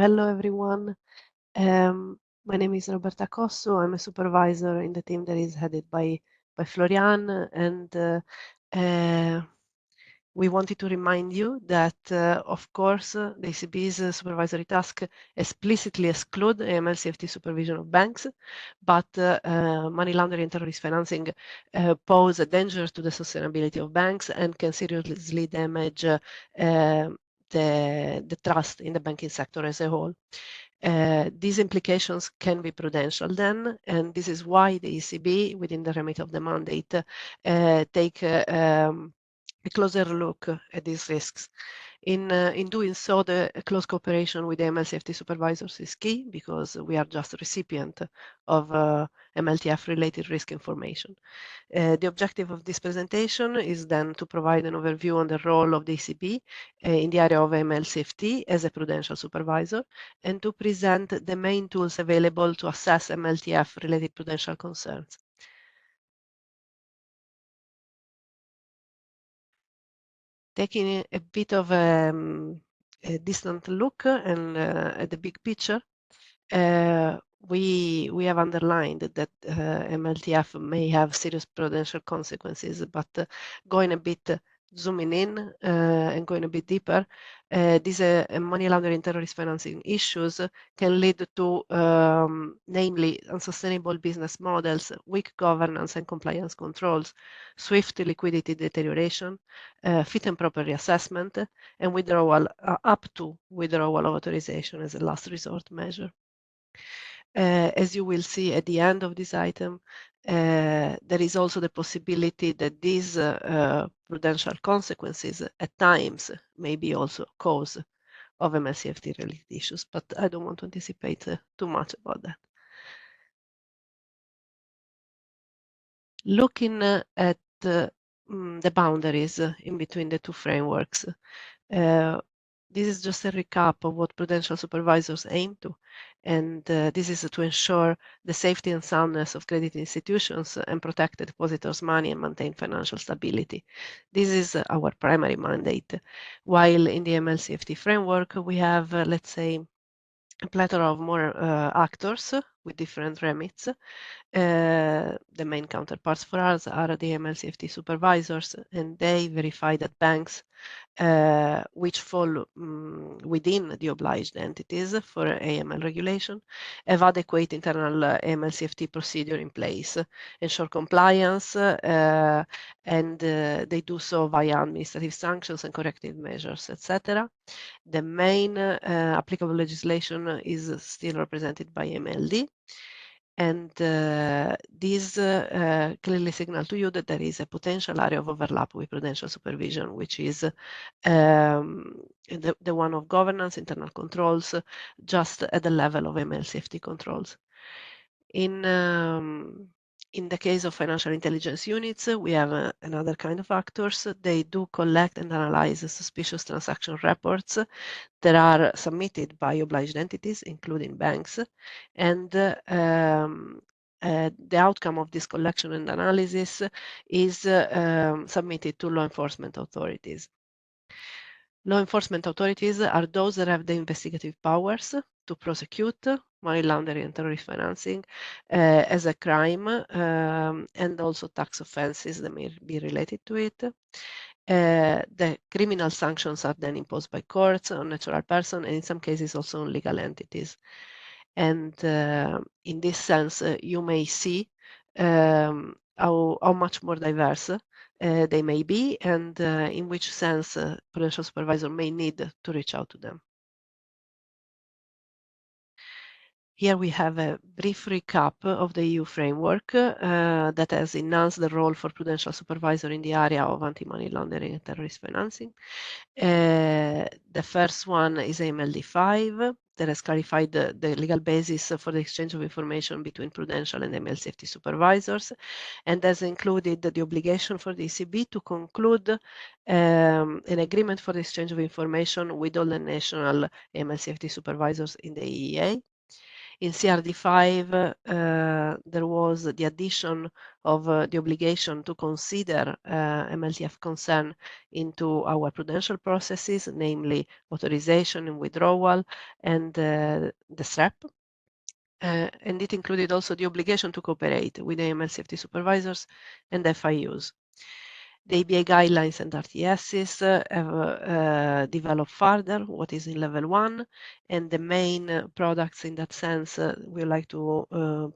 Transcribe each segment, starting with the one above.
Hello, everyone. My name is Roberta Cosso. I'm a supervisor in the team that is headed by Florian, and we wanted to remind you that, of course, the ECB's supervisory task explicitly exclude AML CFT supervision of banks, but money laundering and terrorist financing pose a danger to the sustainability of banks and can seriously damage the trust in the banking sector as a whole. These implications can be prudential then, and this is why the ECB, within the remit of the mandate, take a closer look at these risks. In doing so, the close cooperation with the MLCFT supervisors is key because we are just a recipient of MLTF-related risk information. The objective of this presentation is then to provide an overview on the role of the ECB in the area of MLCFT as a prudential supervisor and to present the main tools available to assess MLTF-related prudential concerns. Taking a bit of a distant look and at the big picture, we have underlined that MLTF may have serious prudential consequences, but going a bit zooming in and going a bit deeper, these money laundering terrorist financing issues can lead to namely unsustainable business models, weak governance and compliance controls, swift liquidity deterioration, fit and proper reassessment, and withdrawal up to withdrawal of authorization as a last resort measure. As you will see at the end of this item, there is also the possibility that these prudential consequences at times may be also cause of MLCFT related issues, but I don't want to anticipate too much about that. Looking at the boundaries in between the two frameworks, this is just a recap of what prudential supervisors aim to, and this is to ensure the safety and soundness of credit institutions and protect the depositors' money and maintain financial stability. This is our primary mandate. While in the MLCFT framework, we have, let's say, a plethora of more actors with different remits. The main counterparts for us are the MLCFT supervisors, and they verify that banks which fall within the obliged entities for AML regulation have adequate internal AML-CFT procedure in place, ensure compliance, and they do so via administrative sanctions and corrective measures, etc. The main applicable legislation is still represented by MLD. And these clearly signal to you that there is a potential area of overlap with prudential supervision, which is the one of governance, internal controls, just at the level of ML safety controls. In the case of financial intelligence units, we have another kind of actors. They do collect and analyze suspicious transaction reports that are submitted by obliged entities, including banks, and the outcome of this collection and analysis is submitted to law enforcement authorities. Law enforcement authorities are those that have the investigative powers to prosecute money laundering and terrorist financing as a crime and also tax offenses that may be related to it. The criminal sanctions are then imposed by courts on natural persons and in some cases also on legal entities. And in this sense, you may see how much more diverse they may be and in which sense prudential supervisor may need to reach out to them. Here we have a brief recap of the EU framework that has enhanced the role for prudential supervisor in the area of anti-money laundering and terrorist financing. The first one is AMLD5 that has clarified the legal basis for the exchange of information between prudential and AML safety supervisors and has included the obligation for the ECB to conclude an agreement for the exchange of information with all the national AML safety supervisors in the EEA. In CRD5, there was the addition of the obligation to consider MLTF concern into our prudential processes, namely authorization and withdrawal and the SREP. And it included also the obligation to cooperate with AML safety supervisors and FIUs. The ABA guidelines and RTSs have developed further what is in level 1, and the main products in that sense we would like to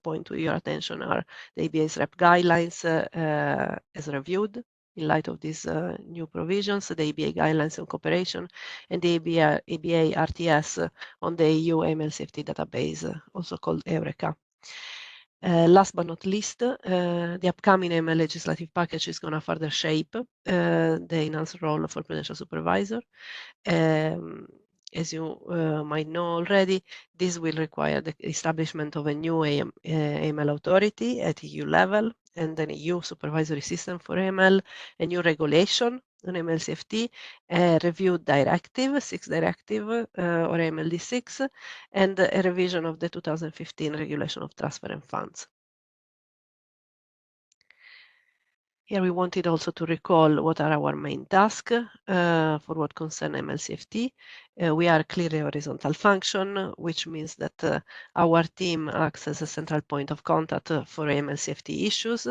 point to your attention are the ABA's REP guidelines as reviewed in light of these new provisions, the ABA guidelines on cooperation, and the ABA RTS on the EU AML safety database, also called Eureka. Last but not least, the upcoming AML legislative package is going to further shape the enhanced role for Prudential Supervisor. As you might know already, this will require the establishment of a new AML authority at EU level and an EU supervisory system for AML, a new regulation on AML CFT, a reviewed directive, 6 directive or AMLD6, and a revision of the 2015 regulation of transfer and funds. Here we wanted also to recall what are our main tasks for what concern MLCFT. We are clearly a horizontal function, which means that our team acts as a central point of contact for MLCFT issues.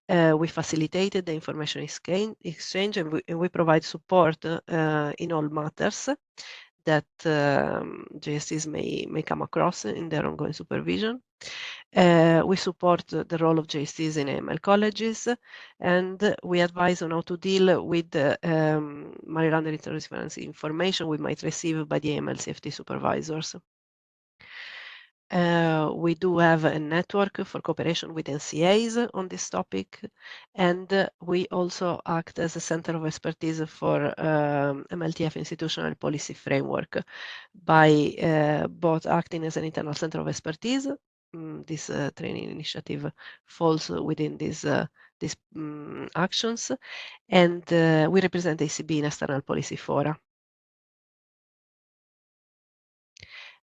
We facilitated the information exchange and we provide support in all matters that JSCs may come across in their ongoing supervision. We support the role of JSCs in AML colleges, and we advise on how to deal with the money laundering terrorist financing information we might receive by the AML safety supervisors. We do have a network for cooperation with NCAs on this topic, and we also act as a center of expertise for MLTF institutional policy framework by both acting as an internal center of expertise. This training initiative falls within these actions, and we represent ACB in external policy fora.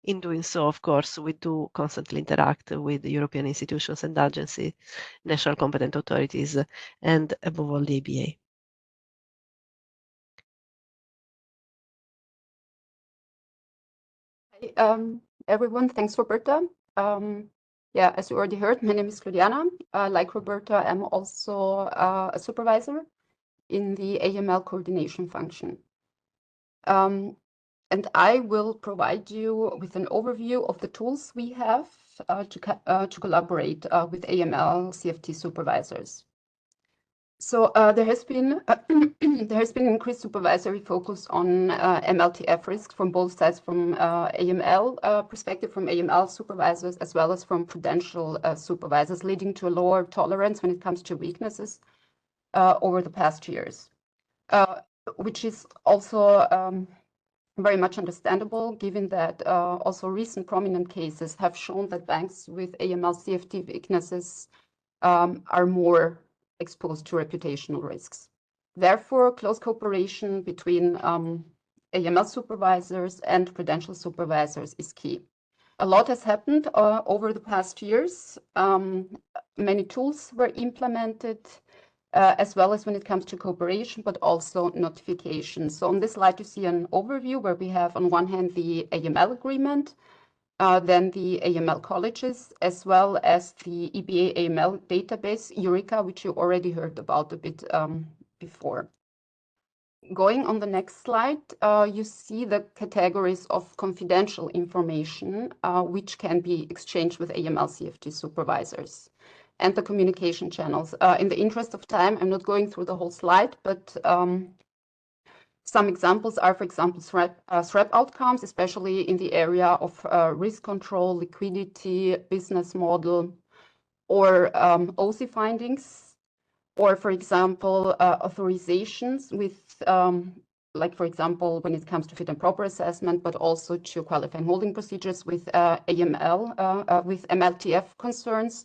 In doing so, of course, we do constantly interact with the European institutions and agencies, national competent authorities, and above all, the ABA. Hi, everyone, thanks, Roberta. Yeah, as you already heard, my name is Claudiana. Like Roberta, I'm also a supervisor in the AML coordination function. And I will provide you with an overview of the tools we have to collaborate with AML CFT supervisors. So there has been increased supervisory focus on MLTF risk from both sides, from AML perspective, from AML supervisors, as well as from Prudential supervisors, leading to a lower tolerance when it comes to weaknesses over the past years, which is also very much understandable, given that also recent prominent cases have shown that banks with AML CFT weaknesses are more exposed to reputational risks. Therefore, close cooperation between AML supervisors and Prudential supervisors is key. A lot has happened over the past years. Many tools were implemented, as well as when it comes to cooperation, but also notification. So on this slide, you see an overview where we have on one hand the AML agreement, then the AML colleges, as well as the EBA AML database, Eureka, which you already heard about a bit before. Going on the next slide, you see the categories of confidential information which can be exchanged with AML CFT supervisors, and the communication channels. In the interest of time, I'm not going through the whole slide, but some examples are, for example, SREP outcomes, especially in the area of risk control, liquidity, business model, or OSI findings, or, for example, authorizations with, like, for example, when it comes to fit and proper assessment, but also to qualifying holding procedures with AML, with MLTF concerns,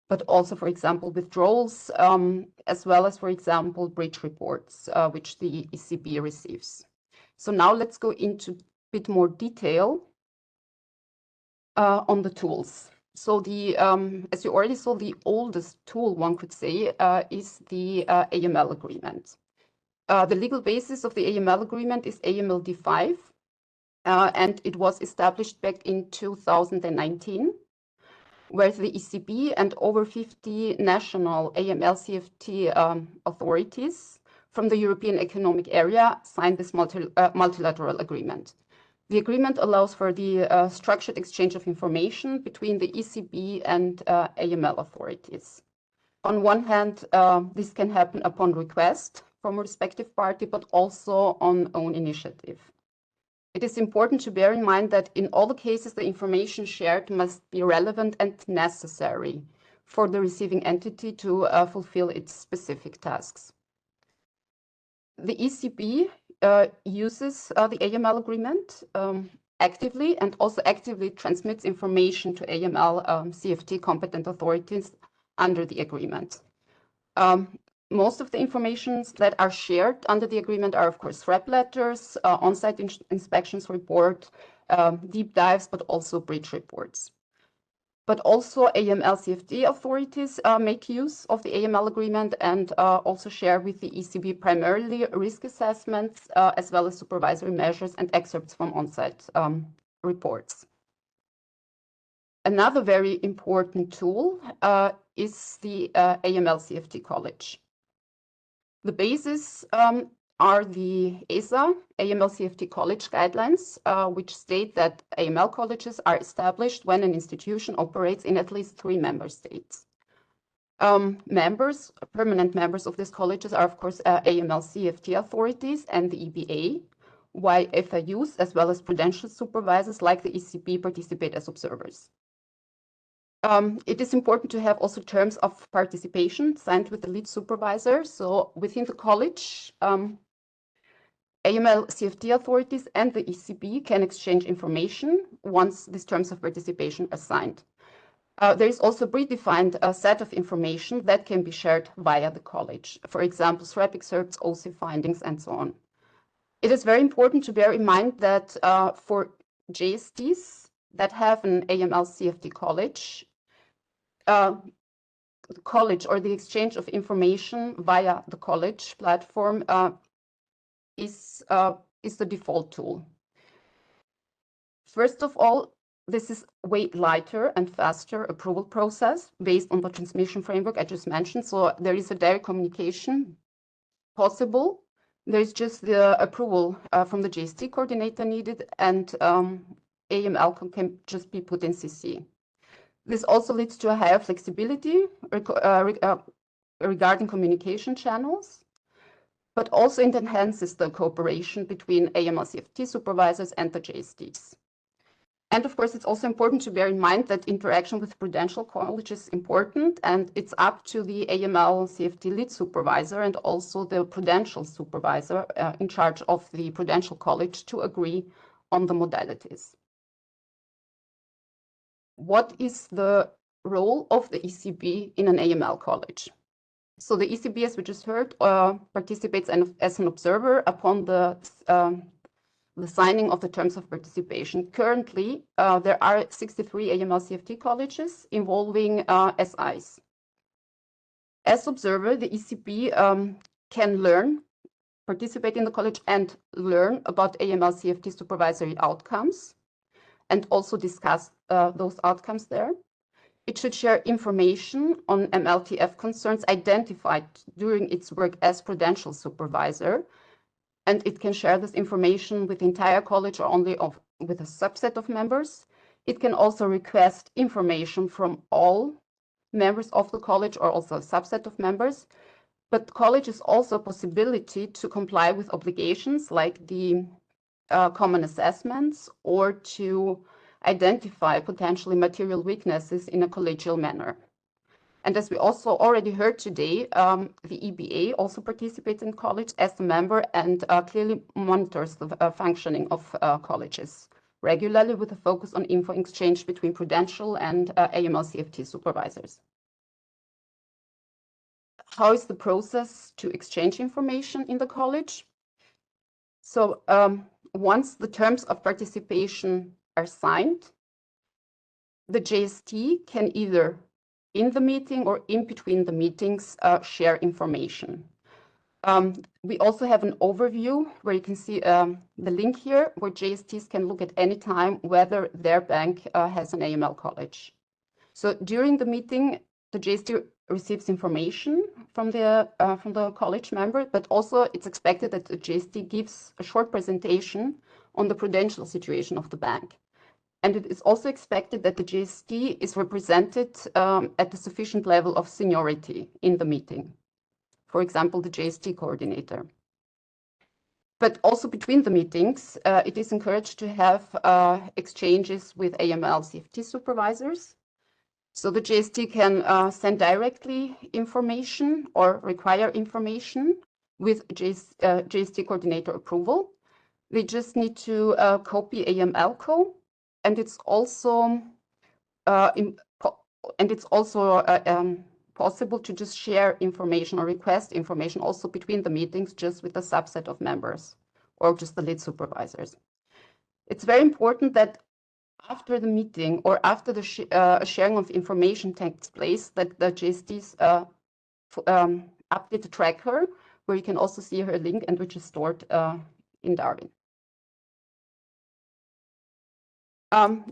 but also, for example, withdrawals, as well as, for example, breach reports, which the ECB receives. So now let's go into a bit more detail on the tools. So the, as you already saw, the oldest tool, one could say, is the AML agreement. The legal basis of the AML agreement is AMLD 5, and it was established back in 2019, where the ECB and over 50 national AML-CFT authorities from the European Economic Area signed this multilateral agreement. The agreement allows for the structured exchange of information between the ECB and AML authorities. On one hand, this can happen upon request from a respective party, but also on own initiative. It is important to bear in mind that in all the cases, the information shared must be relevant and necessary for the receiving entity to fulfill its specific tasks. The ECB uses the AML agreement actively and also actively transmits information to AML CFT competent authorities under the agreement. Most of the information that are shared under the agreement are, of course, threat letters, on-site inspections report, deep dives, but also breach reports. But also AML CFT authorities make use of the AML agreement and also share with the ECB primarily risk assessments as well as supervisory measures and excerpts from on-site reports. Another very important tool is the AML CFT College. The basis are the ESA AML CFT College guidelines, which state that AML colleges are established when an institution operates in at least 3 member states. Permanent members of these colleges are, of course, AML CFT authorities and the EBA, while FIUs as well as Prudential supervisors like the ECB participate as observers. It is important to have also terms of participation signed with the lead supervisor. So within the college, AML CFT authorities and the ECB can exchange information once these terms of participation are signed. There is also a predefined set of information that can be shared via the college. For example, threat excerpts, OC findings, and so on. It is very important to bear in mind that for JSTs that have an AML CFT college, the college or the exchange of information via the college platform is the default tool. First of all, this is way lighter and faster approval process based on the transmission framework I just mentioned. So there is a direct communication possible. There is just the approval from the JST coordinator needed, and AML can just be put in CC. This also leads to a higher flexibility regarding communication channels, but also it enhances the cooperation between AML CFT supervisors and the JSTs. And of course, it's also important to bear in mind that interaction with Prudential college is important, and it's up to the AML CFT lead supervisor and also the Prudential supervisor in charge of the Prudential college to agree on the modalities. What is the role of the ECB in an AML college? So the ECB, as we just heard, participates as an observer upon the signing of the terms of participation. Currently, there are 63 AML CFT colleges involving SIs. As observer, the ECB can participate in the college and learn about AML CFT supervisory outcomes and also discuss those outcomes there. It should share information on MLTF concerns identified during its work as Prudential supervisor, and it can share this information with the entire college or only with a subset of members. It can also request information from all members of the college or also a subset of members. But the college is also a possibility to comply with obligations like the common assessments or to identify potentially material weaknesses in a collegial manner. And as we also already heard today, the EBA also participates in college as a member and clearly monitors the functioning of colleges regularly with a focus on info exchange between Prudential and AML CFT supervisors. How is the process to exchange information in the college? So once the terms of participation are signed, the JST can either in the meeting or in between the meetings share information. We also have an overview where you can see the link here where JSTs can look at any time whether their bank has an AML college. So during the meeting, the JST receives information from the college member, but also it's expected that the JST gives a short presentation on the prudential situation of the bank. And it is also expected that the JST is represented at a sufficient level of seniority in the meeting. For example, the JST coordinator. But also between the meetings, it is encouraged to have exchanges with AML CFT supervisors. So the JST can send directly information or require information with JST coordinator approval. They just need to copy AML code, and it's also possible to just share information or request information also between the meetings, just with a subset of members or just the lead supervisors. It's very important that after the meeting or after the sharing of information takes place, that the JSTs update the tracker, where you can also see her link and which is stored in Darwin.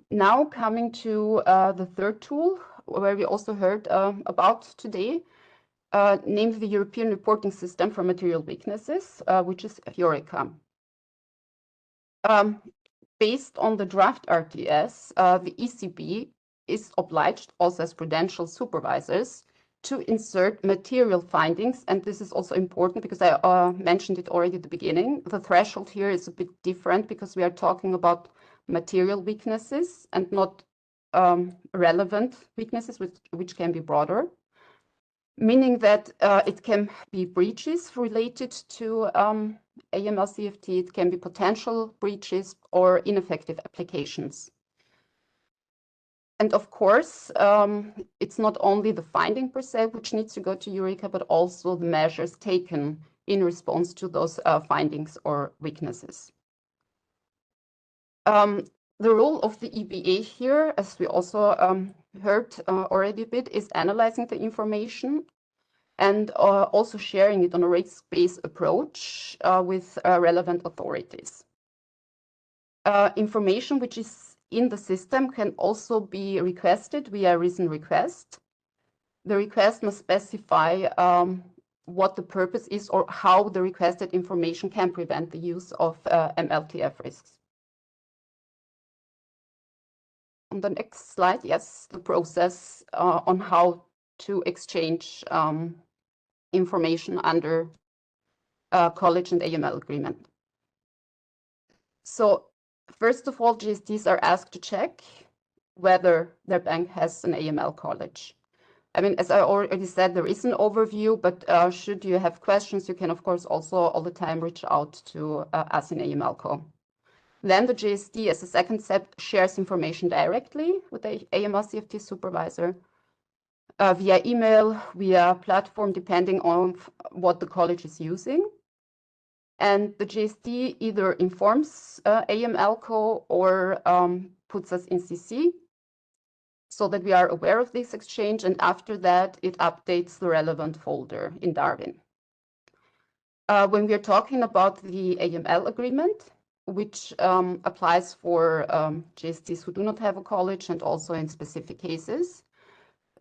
Now coming to the third tool, where we also heard about today, namely the European Reporting System for Material Weaknesses, which is Eureka. Based on the draft RTS, the ECB is obliged, also as Prudential supervisors, to insert material findings. And this is also important because I mentioned it already at the beginning. The threshold here is a bit different because we are talking about material weaknesses and not relevant weaknesses, which can be broader, meaning that it can be breaches related to AML CFT, it can be potential breaches or ineffective applications. And of course, it's not only the finding per se which needs to go to Eureka, but also the measures taken in response to those findings or weaknesses. The role of the EBA here, as we also heard already a bit, is analyzing the information and also sharing it on a risk-based approach with relevant authorities. Information which is in the system can also be requested via written request. The request must specify what the purpose is or how the requested information can prevent the use of MLTF risks. On the next slide, yes, the process on how to exchange information under college and AML agreement. So first of all, JSTs are asked to check whether their bank has an AML college. I mean, as I already said, there is an overview, but should you have questions, you can, of course, also all the time reach out to us in AMLCO. Then the JST, as a second step, shares information directly with the AML CFT supervisor via email, via platform, depending on what the college is using. And the JST either informs AMLCO or puts us in CC so that we are aware of this exchange. And after that, it updates the relevant folder in Darwin. When we are talking about the AML agreement, which applies for JSTs who do not have a college and also in specific cases,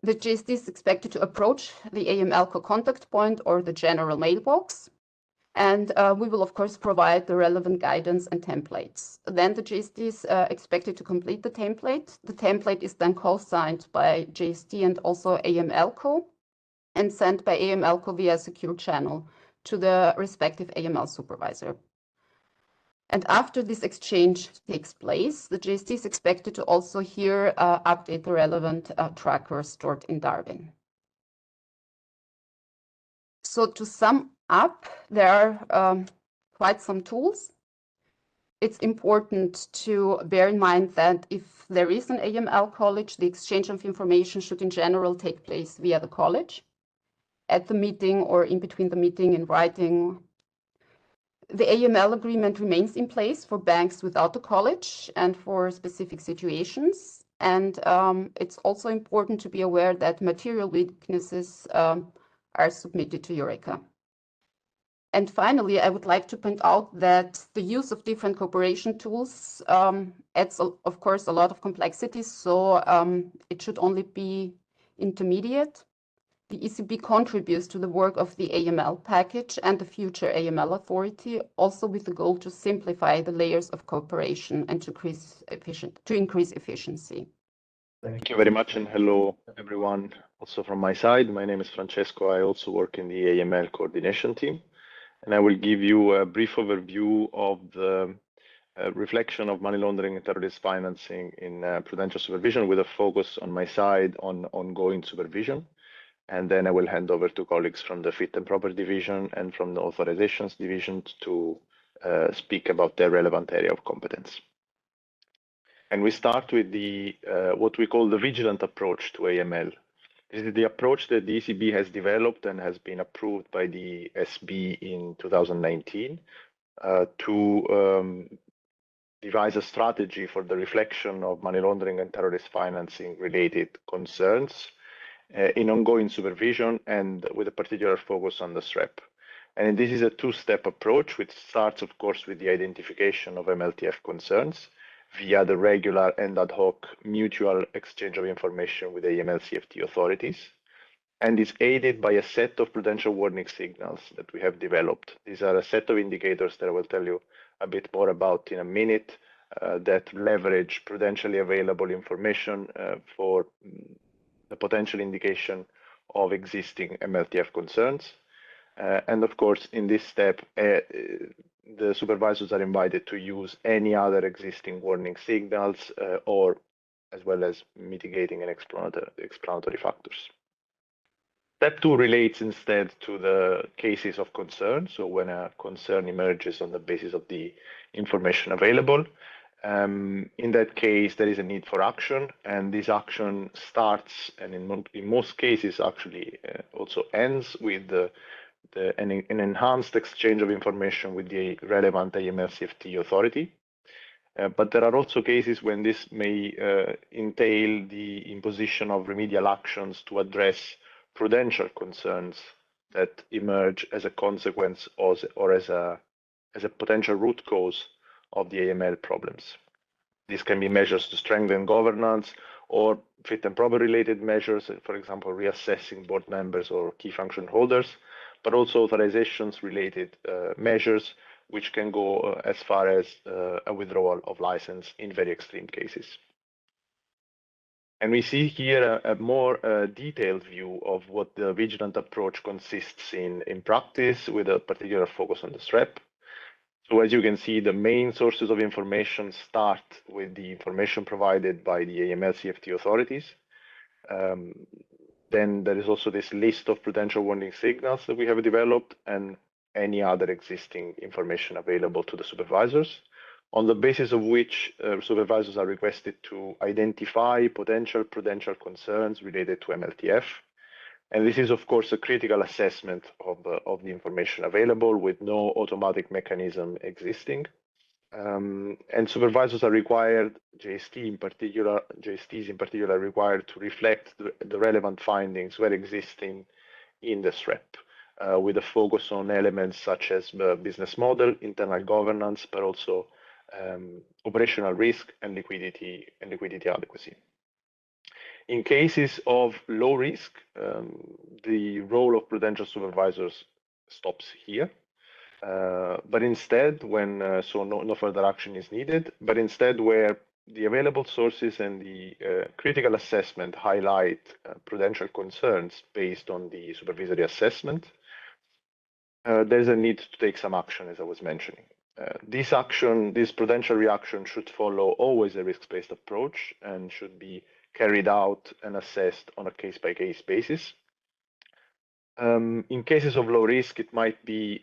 the JST is expected to approach the AMLCO contact point or the general mailbox. And we will, of course, provide the relevant guidance and templates. Then the JST is expected to complete the template. The template is then co-signed by JST and also AMLCO and sent by AMLCO via a secure channel to the respective AML supervisor. And after this exchange takes place, the JST is expected to also here update the relevant tracker stored in Darwin. So to sum up, there are quite some tools. It's important to bear in mind that if there is an AML college, the exchange of information should in general take place via the college, at the meeting or in between the meeting in writing. The AML agreement remains in place for banks without a college and for specific situations. And it's also important to be aware that material weaknesses are submitted to Eureka. And finally, I would like to point out that the use of different cooperation tools adds, of course, a lot of complexity. So it should only be intermediate. The ECB contributes to the work of the AML package and the future AML authority, also with the goal to simplify the layers of cooperation and to increase efficiency. Thank you very much, and hello everyone. Also from my side, my name is Francesco. I also work in the AML coordination team, and I will give you a brief overview of the reflection of money laundering and terrorist financing in prudential supervision, with a focus on my side on ongoing supervision. And then I will hand over to colleagues from the Fit and Proper division and from the authorizations division to speak about their relevant area of competence. And we start with the what we call the vigilant approach to AML. This is the approach that the ECB has developed and has been approved by the SB in 2019 to devise a strategy for the reflection of money laundering and terrorist financing related concerns in ongoing supervision, and with a particular focus on the SREP. And this is a two-step approach, which starts, of course, with the identification of MLTF concerns via the regular and ad hoc mutual exchange of information with AML CFT authorities, and is aided by a set of prudential warning signals that we have developed. These are a set of indicators that I will tell you a bit more about in a minute that leverage prudentially available information for the potential indication of existing MLTF concerns. And of course, in this step, the supervisors are invited to use any other existing warning signals or as well as mitigating and explanatory factors. Step 2 relates instead to the cases of concern. So when a concern emerges on the basis of the information available, in that case, there is a need for action, and this action starts, and in most cases actually also ends with an enhanced exchange of information with the relevant AML CFT authority. But there are also cases when this may entail the imposition of remedial actions to address prudential concerns that emerge as a consequence or as a potential root cause of the AML problems. These can be measures to strengthen governance or fit and proper related measures, for example, reassessing board members or key function holders, but also authorizations related measures, which can go as far as a withdrawal of license in very extreme cases. And we see here a more detailed view of what the vigilant approach consists in practice, with a particular focus on the SREP. So as you can see, the main sources of information start with the information provided by the AML CFT authorities. Then there is also this list of prudential warning signals that we have developed and any other existing information available to the supervisors, on the basis of which supervisors are requested to identify potential prudential concerns related to MLTF. And this is, of course, a critical assessment of the information available with no automatic mechanism existing. And supervisors are required, JSTs in particular, are required to reflect the relevant findings where existing in the SREP, with a focus on elements such as the business model, internal governance, but also operational risk and liquidity adequacy. In cases of low risk, the role of prudential supervisors stops here. But instead, when so no further action is needed, but instead where the available sources and the critical assessment highlight prudential concerns based on the supervisory assessment, there's a need to take some action, as I was mentioning. This prudential reaction should follow always a risk-based approach and should be carried out and assessed on a case-by-case basis. In cases of low risk, it might be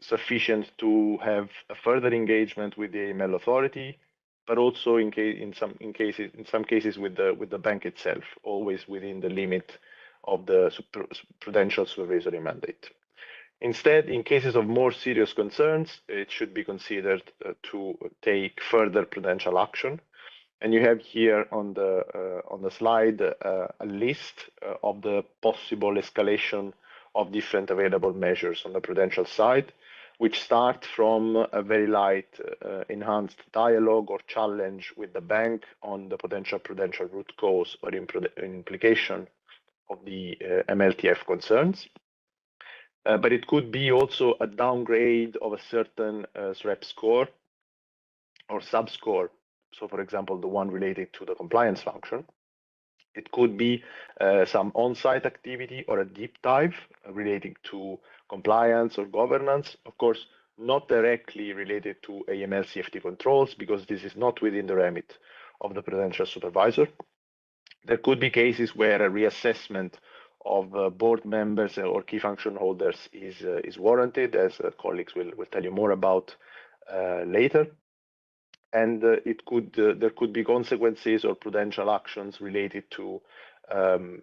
sufficient to have a further engagement with the AML authority, but also in some cases with the bank itself, always within the limit of the prudential supervisory mandate. Instead, in cases of more serious concerns, it should be considered to take further prudential action. And you have here on the slide a list of the possible escalation of different available measures on the Prudential side, which start from a very light enhanced dialogue or challenge with the bank on the potential prudential root cause or implication of the MLTF concerns. But it could be also a downgrade of a certain SREP score or subscore. So for example, the one related to the compliance function. It could be some on-site activity or a deep dive relating to compliance or governance. Of course, not directly related to AML CFT controls, because this is not within the remit of the Prudential Supervisor. There could be cases where a reassessment of board members or key function holders is warranted, as colleagues will tell you more about later. And there could be consequences or prudential actions related to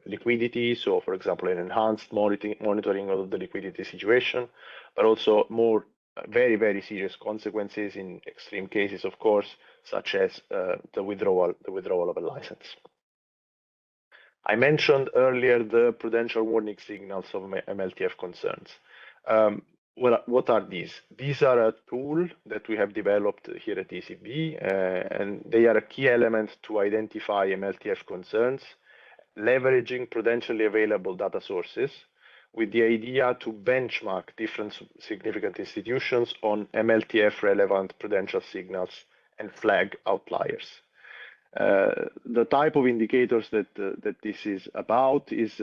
liquidity. So, for example, an enhanced monitoring of the liquidity situation, but also more very, very serious consequences in extreme cases, of course, such as the withdrawal of a license. I mentioned earlier the prudential warning signals of MLTF concerns. What are these? These are a tool that we have developed here at ECB, and they are a key element to identify MLTF concerns, leveraging prudentially available data sources with the idea to benchmark different significant institutions on MLTF relevant prudential signals and flag outliers. The type of indicators that this is about is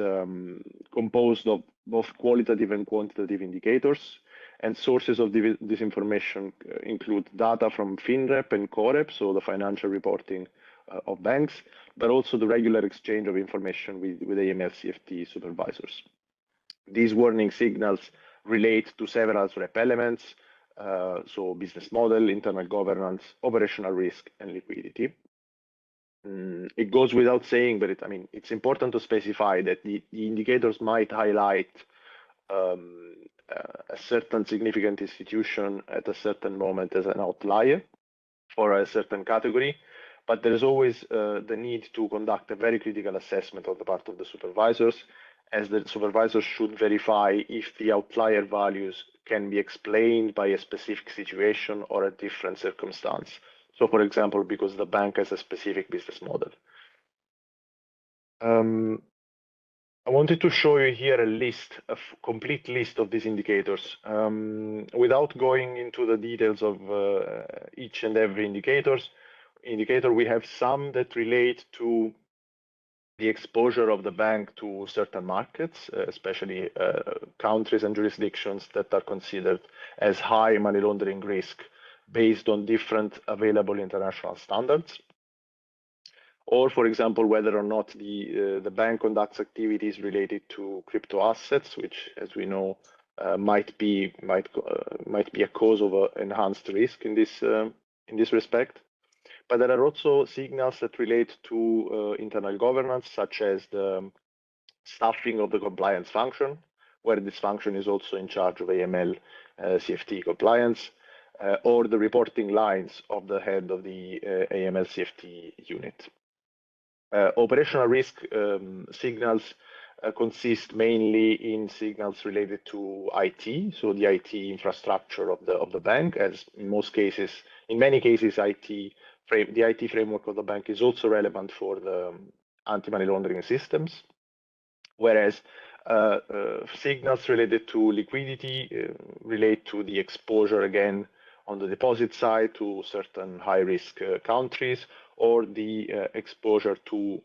composed of both qualitative and quantitative indicators, and sources of this information include data from FINREP and COREP, so the financial reporting of banks, but also the regular exchange of information with AML CFT supervisors. These warning signals relate to several SREP elements, so business model, internal governance, operational risk, and liquidity. It goes without saying, but it's important to specify that the indicators might highlight a certain significant institution at a certain moment as an outlier for a certain category, but there is always the need to conduct a very critical assessment on the part of the supervisors, as the supervisors should verify if the outlier values can be explained by a specific situation or a different circumstance. So, for example, because the bank has a specific business model. I wanted to show you here a complete list of these indicators. Without going into the details of each and every indicator, we have some that relate to the exposure of the bank to certain markets, especially countries and jurisdictions that are considered as high money laundering risk based on different available international standards. Or, for example, whether or not the bank conducts activities related to crypto assets, which, as we know, might be a cause of enhanced risk in this respect. But there are also signals that relate to internal governance, such as the staffing of the compliance function, where this function is also in charge of AML CFT compliance, or the reporting lines of the head of the AML CFT unit. Operational risk signals consist mainly in signals related to IT, so the IT infrastructure of the bank, as in many cases, the IT framework of the bank is also relevant for the anti-money laundering systems, whereas signals related to liquidity relate to the exposure, again, on the deposit side to certain high-risk countries, or the exposure to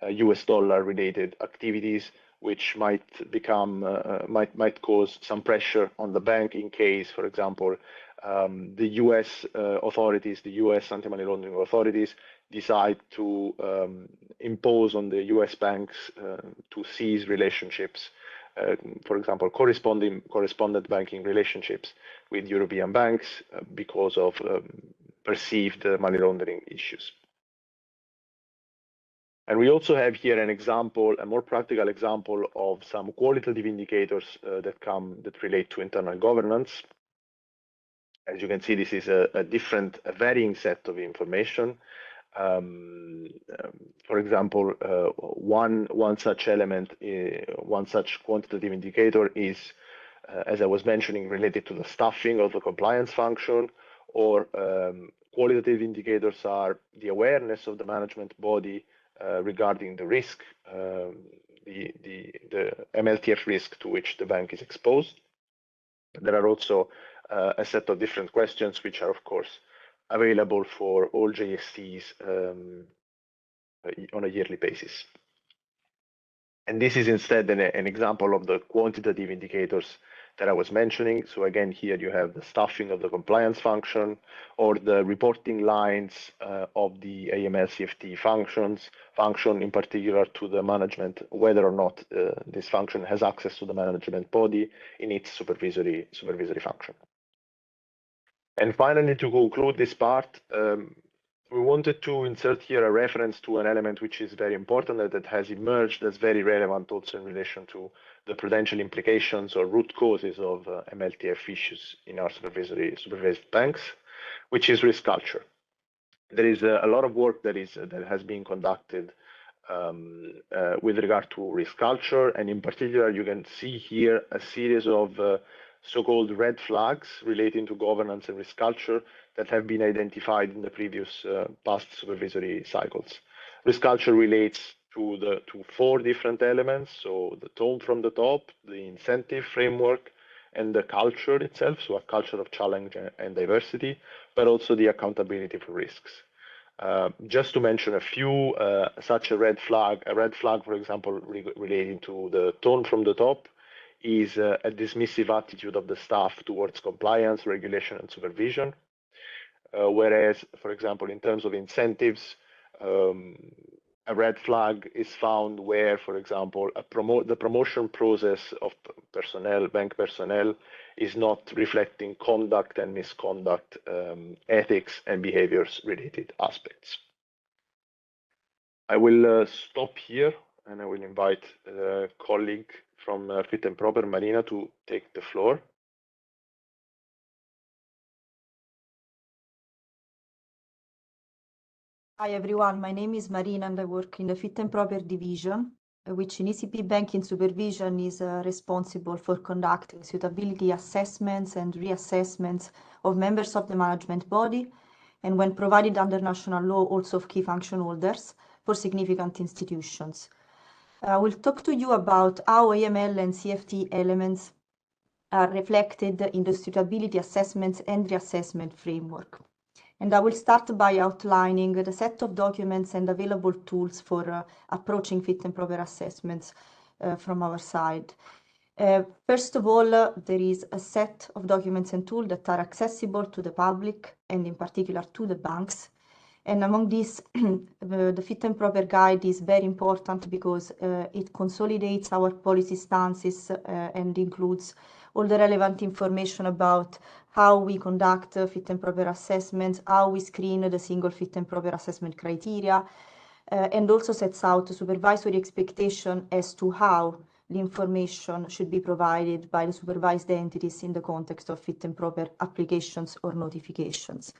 US dollar-related activities, which might cause some pressure on the bank in case, for example, the US authorities, the US anti-money laundering authorities, decide to impose on the US banks to cease relationships, for example, correspondent banking relationships with European banks because of perceived money laundering issues. And we also have here an example, a more practical example of some qualitative indicators that relate to internal governance. As you can see, this is a varying set of information. For example, one such element, one such quantitative indicator is, as I was mentioning, related to the staffing of the compliance function, or qualitative indicators are the awareness of the management body regarding the risk, the MLTF risk to which the bank is exposed. There are also a set of different questions which are, of course, available for all JSTs on a yearly basis. And this is instead an example of the quantitative indicators that I was mentioning. So again, here you have the staffing of the compliance function, or the reporting lines of the AML CFT function in particular to the management, whether or not this function has access to the management body in its supervisory function. And finally, to conclude this part, we wanted to insert here a reference to an element which is very important, that has emerged as very relevant also in relation to the prudential implications or root causes of MLTF issues in our supervised banks, which is risk culture. There is a lot of work that has been conducted with regard to risk culture, and in particular, you can see here a series of so-called red flags relating to governance and risk culture that have been identified in the previous past supervisory cycles. Risk culture relates to four different elements: so the tone from the top, the incentive framework, and the culture itself, so a culture of challenge and diversity, but also the accountability for risks. Just to mention a few, such a red flag, for example, relating to the tone from the top, is a dismissive attitude of the staff towards compliance, regulation, and supervision. Whereas, for example, in terms of incentives, a red flag is found where, for example, the promotion process of bank personnel is not reflecting conduct and misconduct, ethics and behaviors related aspects. I will stop here, and I will invite a colleague from Fit and Proper, Marina, to take the floor. Hi everyone, my name is Marina and I work in the Fit and Proper division, which in ECB Banking Supervision is responsible for conducting suitability assessments and reassessments of members of the management body, and when provided under national law, also of key function holders for significant institutions. I will talk to you about how AML and CFT elements are reflected in the suitability assessments and reassessment framework. And I will start by outlining the set of documents and available tools for approaching fit and proper assessments from our side. First of all, there is a set of documents and tools that are accessible to the public and in particular to the banks. And among these, the Fit and Proper Guide is very important because it consolidates our policy stances and includes all the relevant information about how we conduct fit and proper assessments, how we screen the single fit and proper assessment criteria, and also sets out a supervisory expectation as to how the information should be provided by the supervised entities in the context of fit and proper applications or notifications.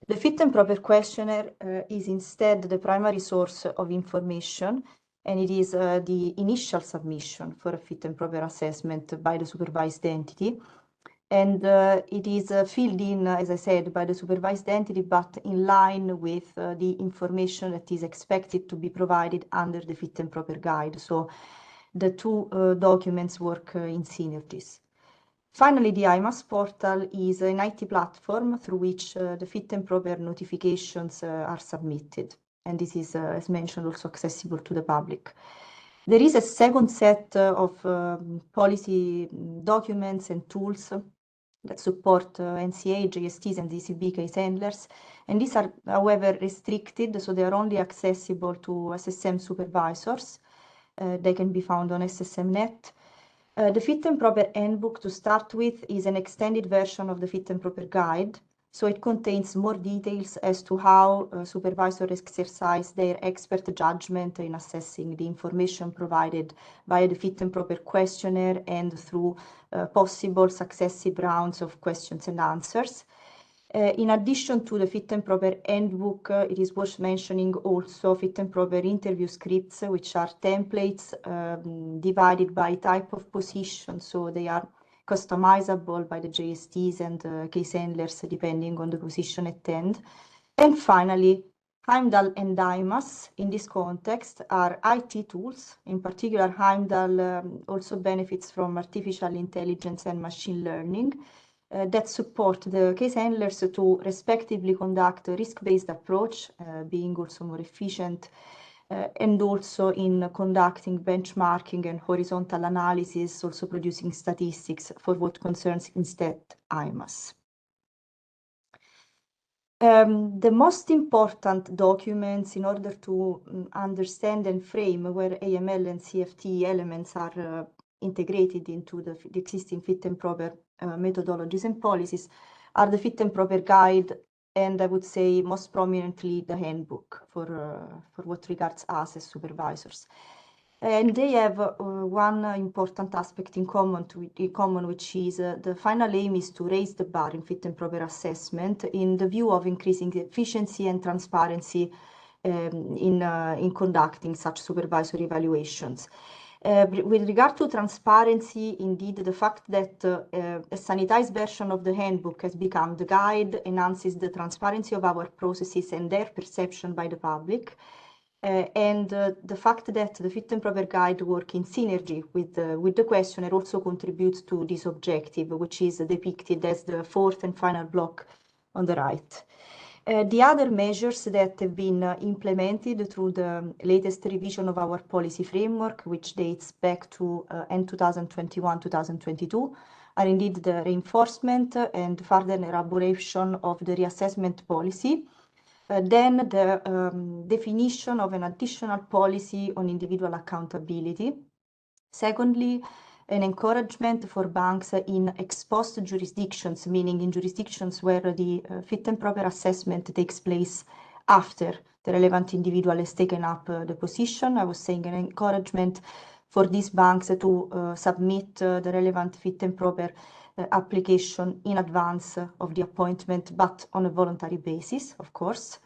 The Fit and Proper Questionnaire is instead the primary source of information, and it is the initial submission for a fit and proper assessment by the supervised entity. And it is filled in, as I said, by the supervised entity, but in line with the information that is expected to be provided under the Fit and Proper Guide. So the two documents work in synergies. Finally, the IMAS portal is an IT platform through which the fit and proper notifications are submitted. And this is, as mentioned, also accessible to the public. There is a second set of policy documents and tools that support NCA, JSTs, and ECB case handlers. And these are, however, restricted, so they are only accessible to SSM supervisors. They can be found on SSMnet. The Fit and Proper Handbook, to start with, is an extended version of the Fit and Proper Guide. So it contains more details as to how supervisors exercise their expert judgment in assessing the information provided via the Fit and Proper Questionnaire and through possible successive rounds of questions and answers. In addition to the fit and proper handbook, it is worth mentioning also fit and proper interview scripts, which are templates divided by type of position. So they are customizable by the JSTs and case handlers depending on the position at hand. And finally, Heimdall and IMAS in this context are IT tools. In particular, Heimdall also benefits from artificial intelligence and machine learning that support the case handlers to respectively conduct a risk-based approach, being also more efficient, and also in conducting benchmarking and horizontal analysis, also producing statistics for what concerns instead IMAS. The most important documents in order to understand and frame where AML and CFT elements are integrated into the existing fit and proper methodologies and policies are the fit and proper guide, and I would say most prominently the handbook for what regards us as supervisors. And they have one important aspect in common, which is the final aim is to raise the bar in fit and proper assessment in the view of increasing efficiency and transparency in conducting such supervisory evaluations. With regard to transparency, indeed, the fact that a sanitized version of the handbook has become the guide enhances the transparency of our processes and their perception by the public. And the fact that the fit and proper guide work in synergy with the questionnaire also contributes to this objective, which is depicted as the fourth and final block on the right. The other measures that have been implemented through the latest revision of our policy framework, which dates back to end 2021-2022, are indeed the reinforcement and further elaboration of the reassessment policy. Then the definition of an additional policy on individual accountability. Secondly, an encouragement for banks in ex-post jurisdictions, meaning in jurisdictions where the fit and proper assessment takes place after the relevant individual has taken up the position. I was saying an encouragement for these banks to submit the relevant fit and proper application in advance of the appointment, but on a voluntary basis, of course.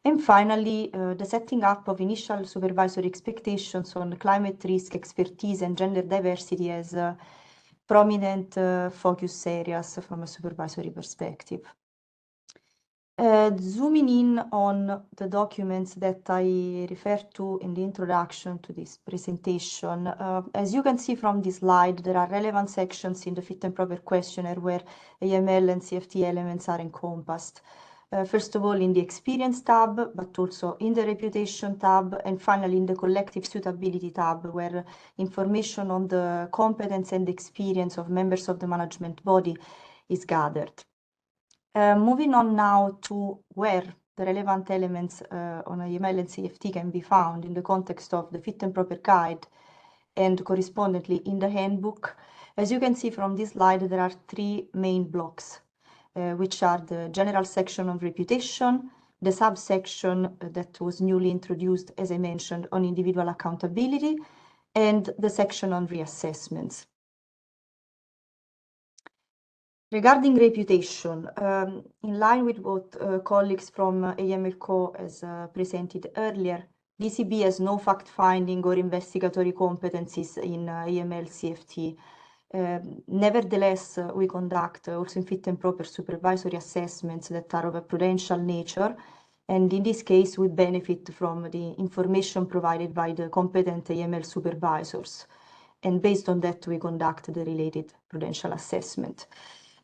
And finally, the setting up of initial supervisory expectations on climate risk, expertise, and gender diversity as prominent focus areas from a supervisory perspective. Zooming in on the documents that I referred to in the introduction to this presentation, as you can see from this slide, there are relevant sections in the fit and proper questionnaire where AML and CFT elements are encompassed. First of all, in the experience tab, but also in the reputation tab, and finally in the collective suitability tab, where information on the competence and experience of members of the management body is gathered. Moving on now to where the relevant elements on AML and CFT can be found in the context of the fit and proper guide and correspondingly in the handbook. As you can see from this slide, there are three main blocks. Which are the general section on reputation, the subsection that was newly introduced, as I mentioned, on individual accountability, and the section on reassessments. Regarding reputation, in line with what colleagues from AML has presented earlier, DCB has no fact-finding or investigatory competencies in AML CFT. Nevertheless, we conduct also in fit and proper supervisory assessments that are of a prudential nature, and in this case, we benefit from the information provided by the competent AML supervisors, and based on that, we conduct the related prudential assessment.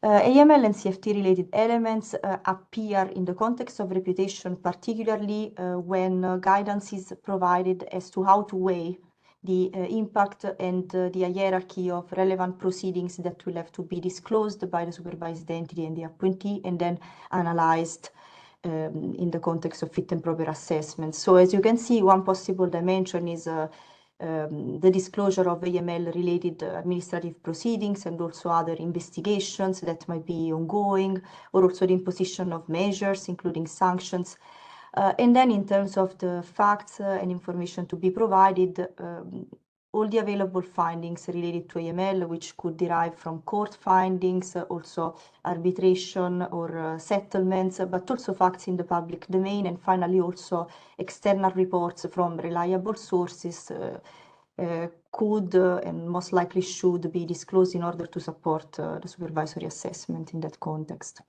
AML and CFT related elements appear in the context of reputation, particularly when guidance is provided as to how to weigh the impact and the hierarchy of relevant proceedings that will have to be disclosed by the supervised entity and the appointee and then analyzed in the context of fit and proper assessment. So as you can see, one possible dimension is the disclosure of AML-related administrative proceedings and also other investigations that might be ongoing, or also the imposition of measures, including sanctions. And then in terms of the facts and information to be provided, all the available findings related to AML, which could derive from court findings, also arbitration or settlements, but also facts in the public domain, and finally also external reports from reliable sources could and most likely should be disclosed in order to support the supervisory assessment in that context.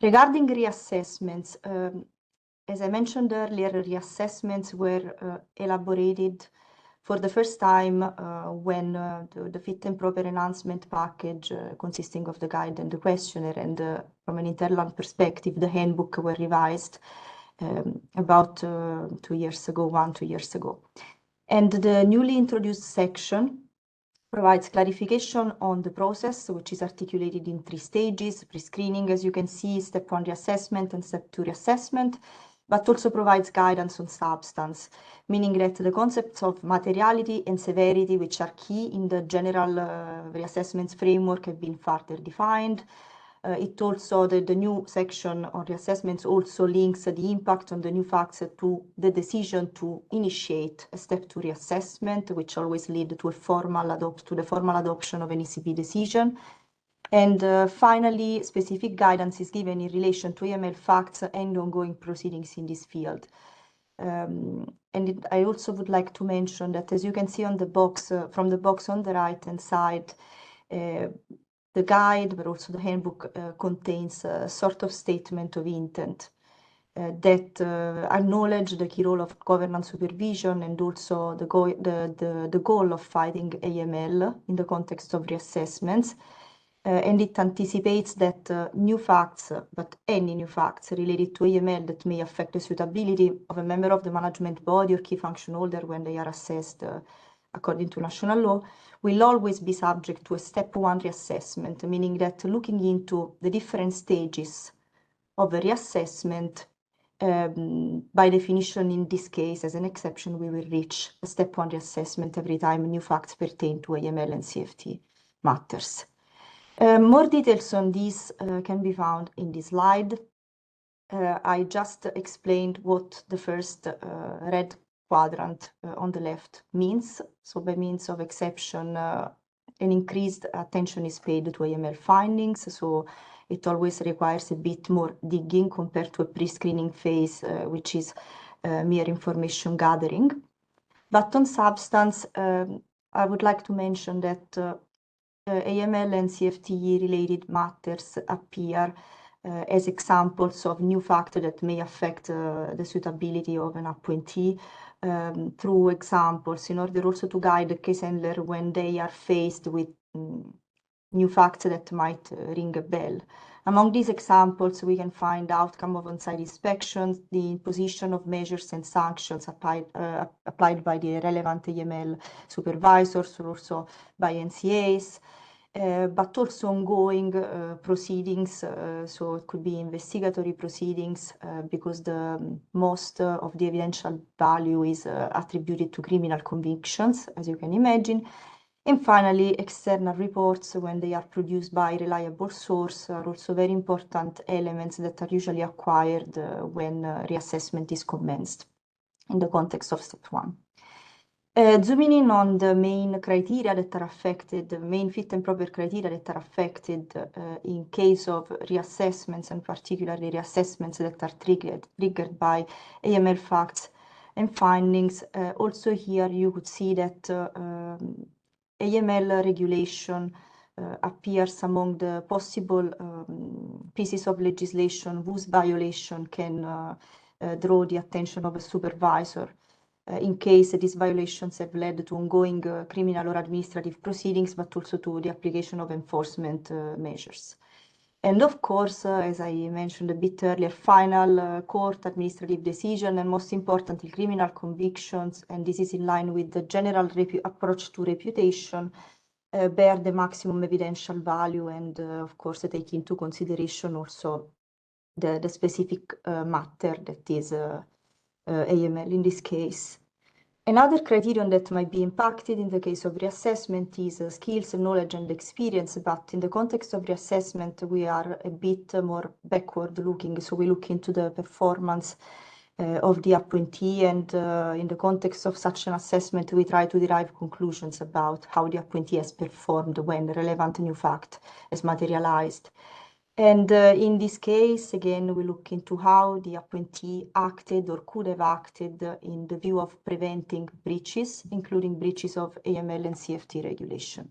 Regarding reassessments, as I mentioned earlier, reassessments were elaborated for the first time when the fit and proper enhancement package consisting of the guide and the questionnaire and from an internal perspective, the handbook were revised about 2 years ago, 2 years ago. And the newly introduced section provides clarification on the process, which is articulated in 3 stages: pre-screening, as you can see, step 1 reassessment and step 2 reassessment, but also provides guidance on substance, meaning that the concepts of materiality and severity, which are key in the general reassessments framework, have been further defined. It also, the new section on reassessments also links the impact on the new facts to the decision to initiate a step 2 reassessment, which always lead to the formal adoption of an ECB decision. And finally, specific guidance is given in relation to AML facts and ongoing proceedings in this field. I also would like to mention that, as you can see on the box, from the box on the right-hand side, the guide, but also the handbook, contains a sort of statement of intent that acknowledge the key role of governance supervision and also the goal of fighting AML in the context of reassessments. And it anticipates that new facts, but any new facts related to AML that may affect the suitability of a member of the management body or key function holder when they are assessed according to national law, will always be subject to a step 1 reassessment, meaning that looking into the different stages of a reassessment, by definition, in this case, as an exception, we will reach a step 1 reassessment every time new facts pertain to AML and CFT matters. More details on this can be found in this slide. I just explained what the first red quadrant on the left means. So by means of exception, an increased attention is paid to AML findings. So it always requires a bit more digging compared to a pre-screening phase, which is mere information gathering. But on substance, I would like to mention that AML and CFT related matters appear as examples of new factors that may affect the suitability of an appointee through examples, in order also to guide the case handler when they are faced with new facts that might ring a bell. Among these examples, we can find outcome of on-site inspections, the imposition of measures and sanctions applied by the relevant AML supervisors or also by NCAs, but also ongoing proceedings. So it could be investigatory proceedings because the most of the evidential value is attributed to criminal convictions, as you can imagine. And finally, external reports, when they are produced by reliable source, are also very important elements that are usually acquired when reassessment is commenced in the context of step 1. Zooming in on the main criteria that are affected, the main fit and proper criteria that are affected in case of reassessments, and particularly reassessments that are triggered by AML facts and findings. Also here you could see that AML regulation appears among the possible pieces of legislation whose violation can draw the attention of a supervisor in case these violations have led to ongoing criminal or administrative proceedings, but also to the application of enforcement measures. And of course, as I mentioned a bit earlier, final court administrative decision, and most importantly, criminal convictions, and this is in line with the general approach to reputation, bear the maximum evidential value, and of course, take into consideration also the specific matter that is AML in this case. Another criterion that might be impacted in the case of reassessment is skills, knowledge, and experience, but in the context of reassessment, we are a bit more backward looking, so we look into the performance of the appointee, and in the context of such an assessment, we try to derive conclusions about how the appointee has performed when relevant new fact has materialized. And in this case, again, we look into how the appointee acted or could have acted in the view of preventing breaches, including breaches of AML and CFT regulation.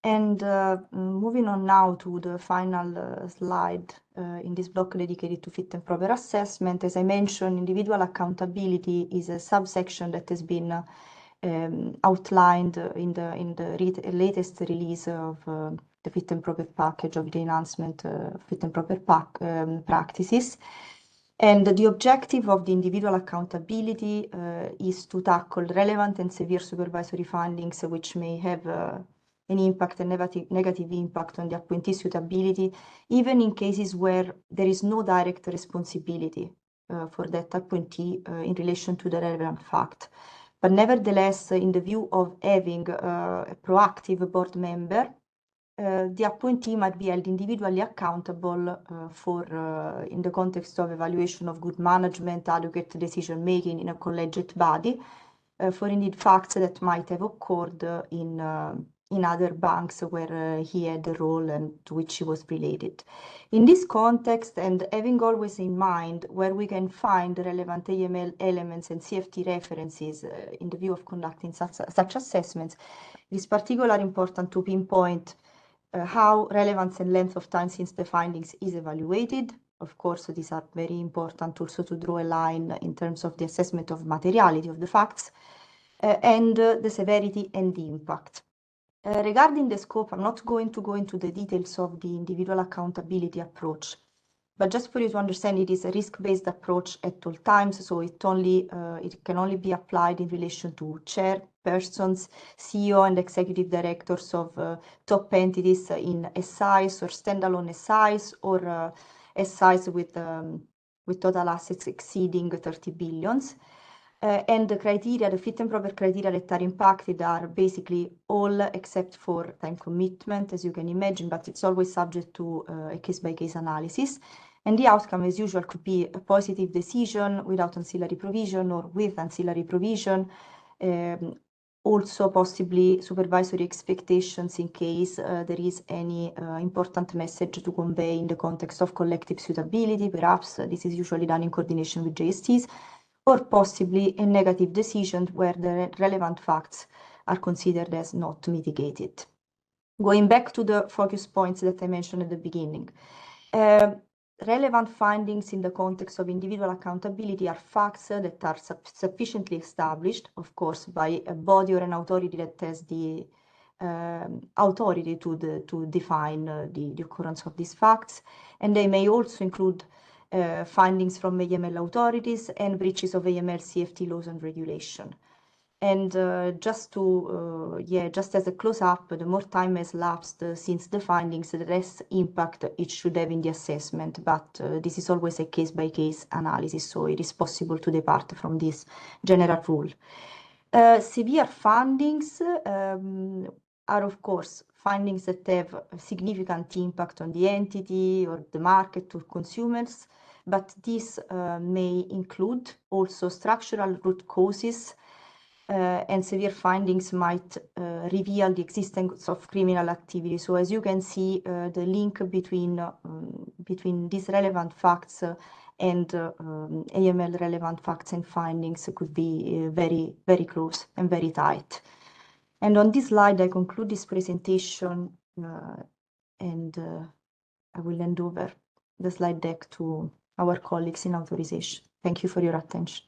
And moving on now to the final slide in this block dedicated to fit and proper assessment. As I mentioned, individual accountability is a subsection that has been outlined in the latest release of the fit and proper package of the enhancement fit and proper practices. And the objective of the individual accountability is to tackle relevant and severe supervisory findings which may have an impact, a negative impact on the appointee suitability, even in cases where there is no direct responsibility for that appointee in relation to the relevant fact. But nevertheless, in the view of having a proactive board member, the appointee might be held individually accountable for, in the context of evaluation of good management, adequate decision making in a collegiate body, for indeed facts that might have occurred in other banks where he had a role and to which he was related. In this context, and having always in mind where we can find relevant AML elements and CFT references in the view of conducting such assessments, it is particularly important to pinpoint how relevance and length of time since the findings is evaluated. Of course, these are very important also to draw a line in terms of the assessment of materiality of the facts, and the severity and the impact. Regarding the scope, I'm not going to go into the details of the individual accountability approach, but just for you to understand, it is a risk-based approach at all times, so it can only be applied in relation to chairpersons, CEO and executive directors of top entities in SIs or standalone SIs or SIs with total assets exceeding 30 billions. And the criteria, the fit and proper criteria that are impacted are basically all except for time commitment, as you can imagine, but it's always subject to a case-by-case analysis. And the outcome, as usual, could be a positive decision without ancillary provision or with ancillary provision. Also, possibly supervisory expectations in case there is any important message to convey in the context of collective suitability. Perhaps this is usually done in coordination with JSTs, or possibly a negative decision where the relevant facts are considered as not mitigated. Going back to the focus points that I mentioned at the beginning, relevant findings in the context of individual accountability are facts that are sufficiently established, of course, by a body or an authority that has the authority to define the occurrence of these facts, and they may also include findings from AML authorities and breaches of AML CFT laws and regulation. And just as a close-up, the more time has lapsed since the findings, the less impact it should have in the assessment. But this is always a case-by-case analysis, so it is possible to depart from this general rule. Severe findings are, of course, findings that have a significant impact on the entity or the market or consumers, but this may include also structural root causes, and severe findings might reveal the existence of criminal activity. So as you can see, the link between these relevant facts and AML relevant facts and findings could be very, very close and very tight. And on this slide, I conclude this presentation and I will hand over the slide deck to our colleagues in authorization. Thank you for your attention.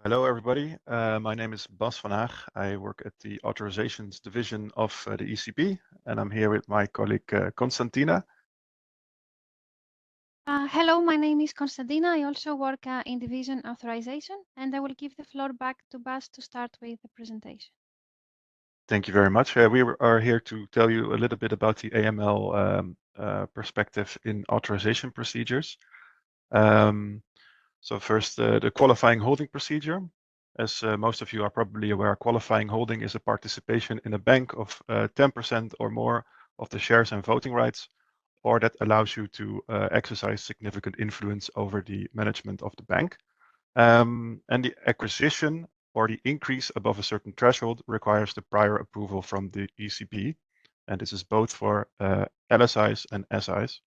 Hello, everybody. My name is Bas van Haag. I work at the authorizations division of the ECB, and I'm here with my colleague Konstantina. Hello, my name is Konstantina. I also work in division authorization, and I will give the floor back to Bas to start with the presentation. Thank you very much. We are here to tell you a little bit about the AML perspective in authorization procedures. So first, the qualifying holding procedure. As most of you are probably aware, qualifying holding is a participation in a bank of 10% or more of the shares and voting rights, or that allows you to exercise significant influence over the management of the bank. And the acquisition or the increase above a certain threshold requires the prior approval from the ECB. And this is both for LSIs and SIs.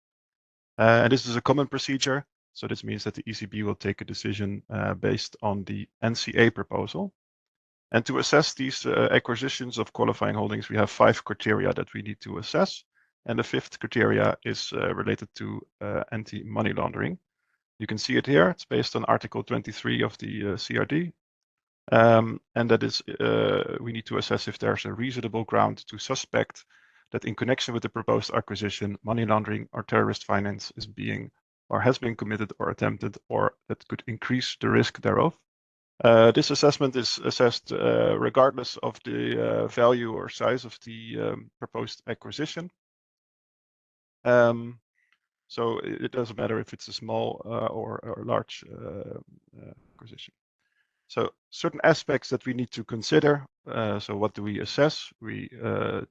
And this is a common procedure. So this means that the ECB will take a decision based on the NCA proposal. And to assess these acquisitions of qualifying holdings, we have 5 criteria that we need to assess. And the 5th criteria is related to anti-money laundering. You can see it here. It's based on Article 23 of the CRD. And that is, we need to assess if there's a reasonable ground to suspect that in connection with the proposed acquisition, money laundering or terrorist finance is being or has been committed or attempted, or that could increase the risk thereof. This assessment is assessed regardless of the value or size of the proposed acquisition. So it doesn't matter if it's a small or large acquisition. So certain aspects that we need to consider. So what do we assess? We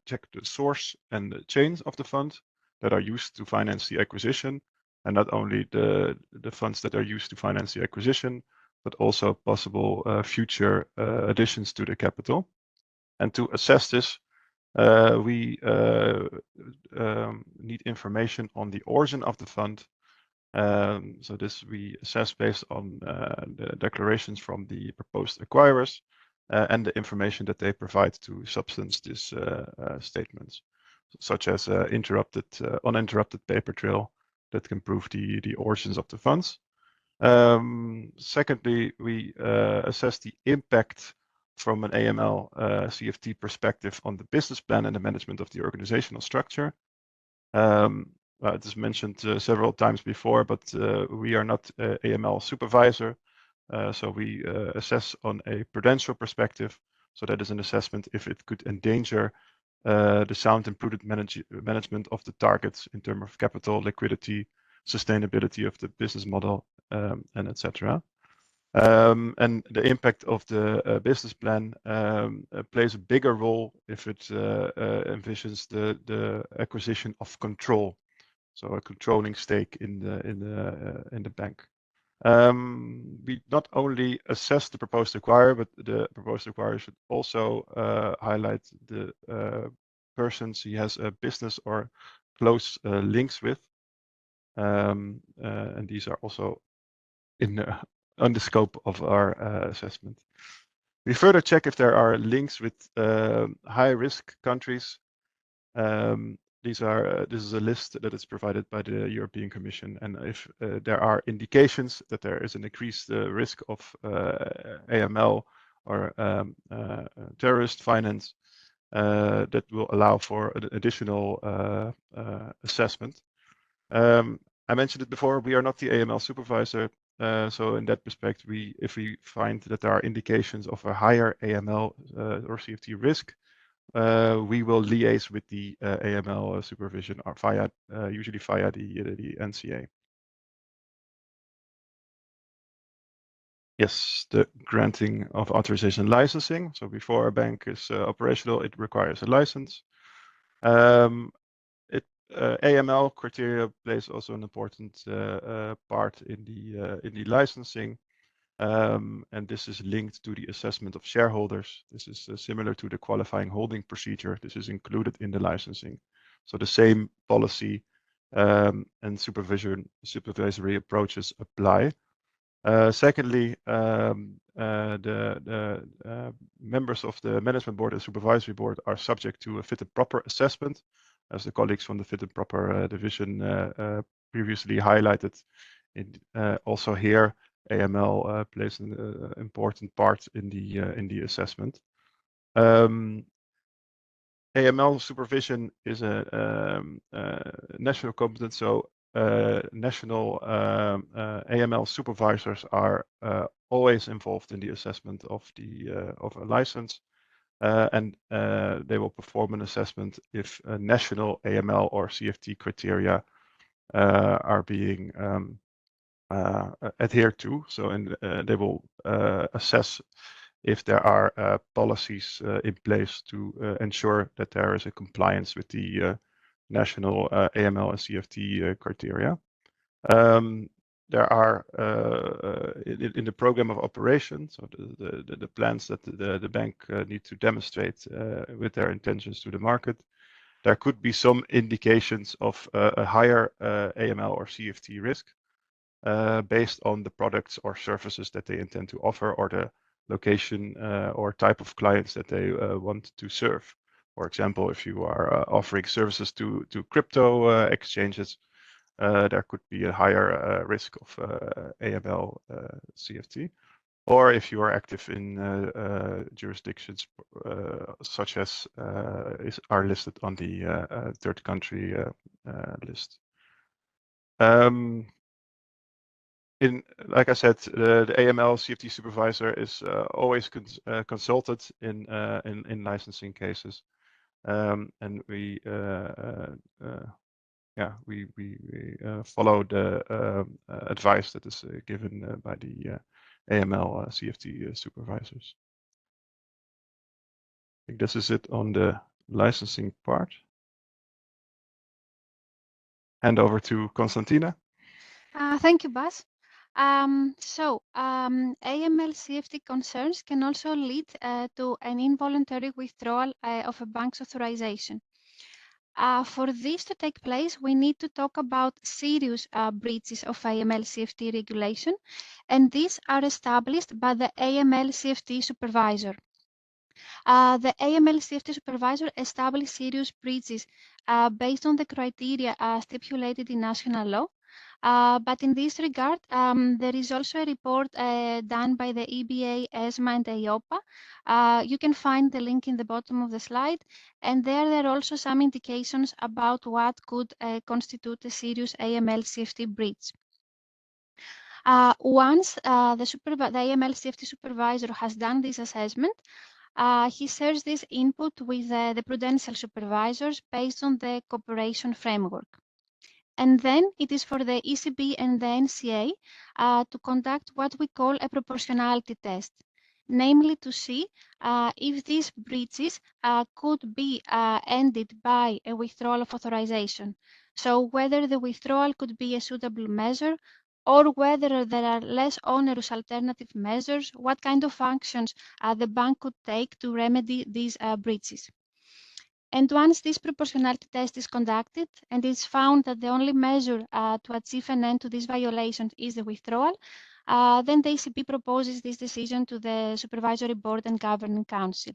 check the source and the chains of the funds that are used to finance the acquisition, and not only the funds that are used to finance the acquisition, but also possible future additions to the capital. And to assess this, we need information on the origin of the fund. So this we assess based on the declarations from the proposed acquirers and the information that they provide to substance these statements, such as uninterrupted paper trail that can prove the origins of the funds. Secondly, we assess the impact from an AML CFT perspective on the business plan and the management of the organizational structure. It is mentioned several times before, but we are not a AML supervisor, so we assess on a Prudential perspective. So that is an assessment if it could endanger the sound and prudent management of the targets in terms of capital, liquidity, sustainability of the business model, and etc. And the impact of the business plan plays a bigger role if it envisions the acquisition of control, so a controlling stake in the bank. We not only assess the proposed acquirer, but the proposed acquirer should also highlight the persons he has a business or close links with. And these are also on the scope of our assessment. We further check if there are links with high-risk countries. This is a list that is provided by the European Commission, and if there are indications that there is an increased risk of AML or terrorist finance, that will allow for an additional assessment. I mentioned it before, we are not the AML supervisor, so in that respect, if we find that there are indications of a higher AML or CFT risk, we will liaise with the AML supervision or usually via the NCA. Yes, the granting of authorization licensing. So before a bank is operational, it requires a license. AML criteria plays also an important part in the licensing. And this is linked to the assessment of shareholders. This is similar to the qualifying holding procedure. This is included in the licensing. So the same policy and supervisory approaches apply. Secondly, the members of the management board and supervisory board are subject to a fit and proper assessment, as the colleagues from the fit and proper division previously highlighted. Also here, AML plays an important part in the assessment. AML supervision is a national competence, so national AML supervisors are always involved in the assessment of a license, and they will perform an assessment if national AML or CFT criteria are being adhered to. So they will assess if there are policies in place to ensure that there is a compliance with the national AML and CFT criteria. There are in the program of operations, so the plans that the bank need to demonstrate with their intentions to the market, there could be some indications of a higher AML or CFT risk based on the products or services that they intend to offer, or the location or type of clients that they want to serve. For example, if you are offering services to crypto exchanges, there could be a higher risk of AML CFT. Or if you are active in jurisdictions such as are listed on the third country list. Like I said, the AML CFT supervisor is always consulted in licensing cases, and we follow the advice that is given by the AML CFT supervisors. I think this is it on the licensing part. Hand over to Constantina. Thank you, Bas. AML CFT concerns can also lead to an involuntary withdrawal of a bank's authorization. For this to take place, we need to talk about serious breaches of AML CFT regulation, and these are established by the AML CFT supervisor. The AML CFT supervisor establishes serious breaches based on the criteria stipulated in national law. But in this regard, there is also a report done by the EBA, ESMA, and EIOPA. You can find the link in the bottom of the slide, and there are also some indications about what could constitute a serious AML CFT breach. Once the AML CFT supervisor has done this assessment, he shares this input with the Prudential supervisors based on the cooperation framework. And then it is for the ECB and the NCA to conduct what we call a proportionality test, namely to see if these breaches could be ended by a withdrawal of authorization. So whether the withdrawal could be a suitable measure, or whether there are less onerous alternative measures, what kind of functions the bank could take to remedy these breaches. And once this proportionality test is conducted and it's found that the only measure to achieve an end to this violation is the withdrawal, then the ECB proposes this decision to the Supervisory Board and Governing Council.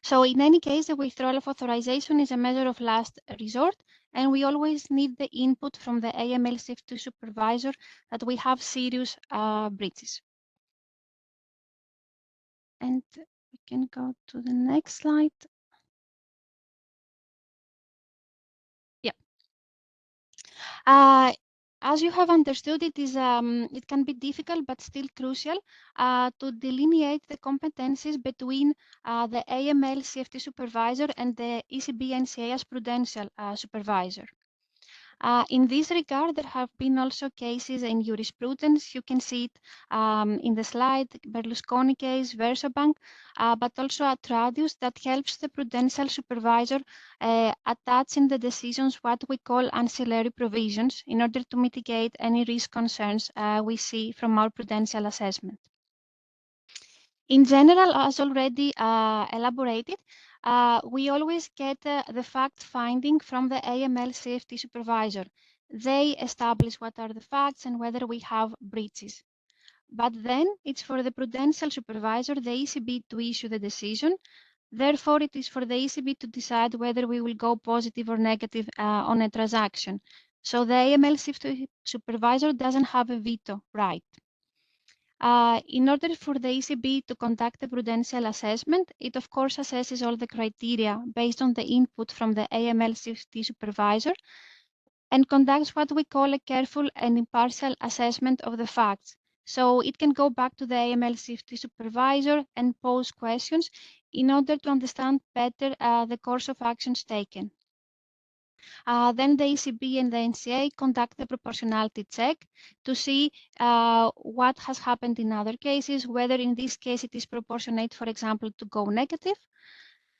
So in any case, the withdrawal of authorization is a measure of last resort, and we always need the input from the AML CFT supervisor that we have serious breaches. And we can go to the next slide. As you have understood, it can be difficult but still crucial to delineate the competencies between the AML CFT supervisor and the ECB NCA as Prudential supervisor. In this regard, there have been also cases in jurisprudence. You can see it in the slide, Berlusconi case, VersaBank, but also Atradius that helps the Prudential supervisor attach in the decisions what we call ancillary provisions in order to mitigate any risk concerns we see from our Prudential assessment. In general, as already elaborated, we always get the fact finding from the AML CFT supervisor. They establish what are the facts and whether we have breaches. But then it's for the Prudential supervisor, the ECB, to issue the decision. Therefore, it is for the ECB to decide whether we will go positive or negative on a transaction. So the AML CFT supervisor doesn't have a veto right. In order for the ECB to conduct a prudential assessment, it of course assesses all the criteria based on the input from the AML CFT supervisor and conducts what we call a careful and impartial assessment of the facts. So it can go back to the AML CFT supervisor and pose questions in order to understand better the course of actions taken. Then the ECB and the NCA conduct the proportionality check to see what has happened in other cases, whether in this case it is proportionate, for example, to go negative,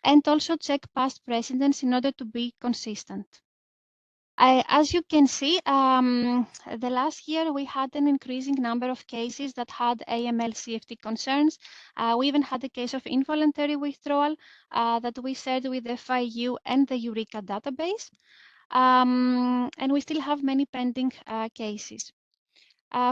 and also check past precedents in order to be consistent. As you can see, the last year we had an increasing number of cases that had AML-CFT concerns. We even had a case of involuntary withdrawal that we shared with the FIU and the Eureka database. And we still have many pending cases.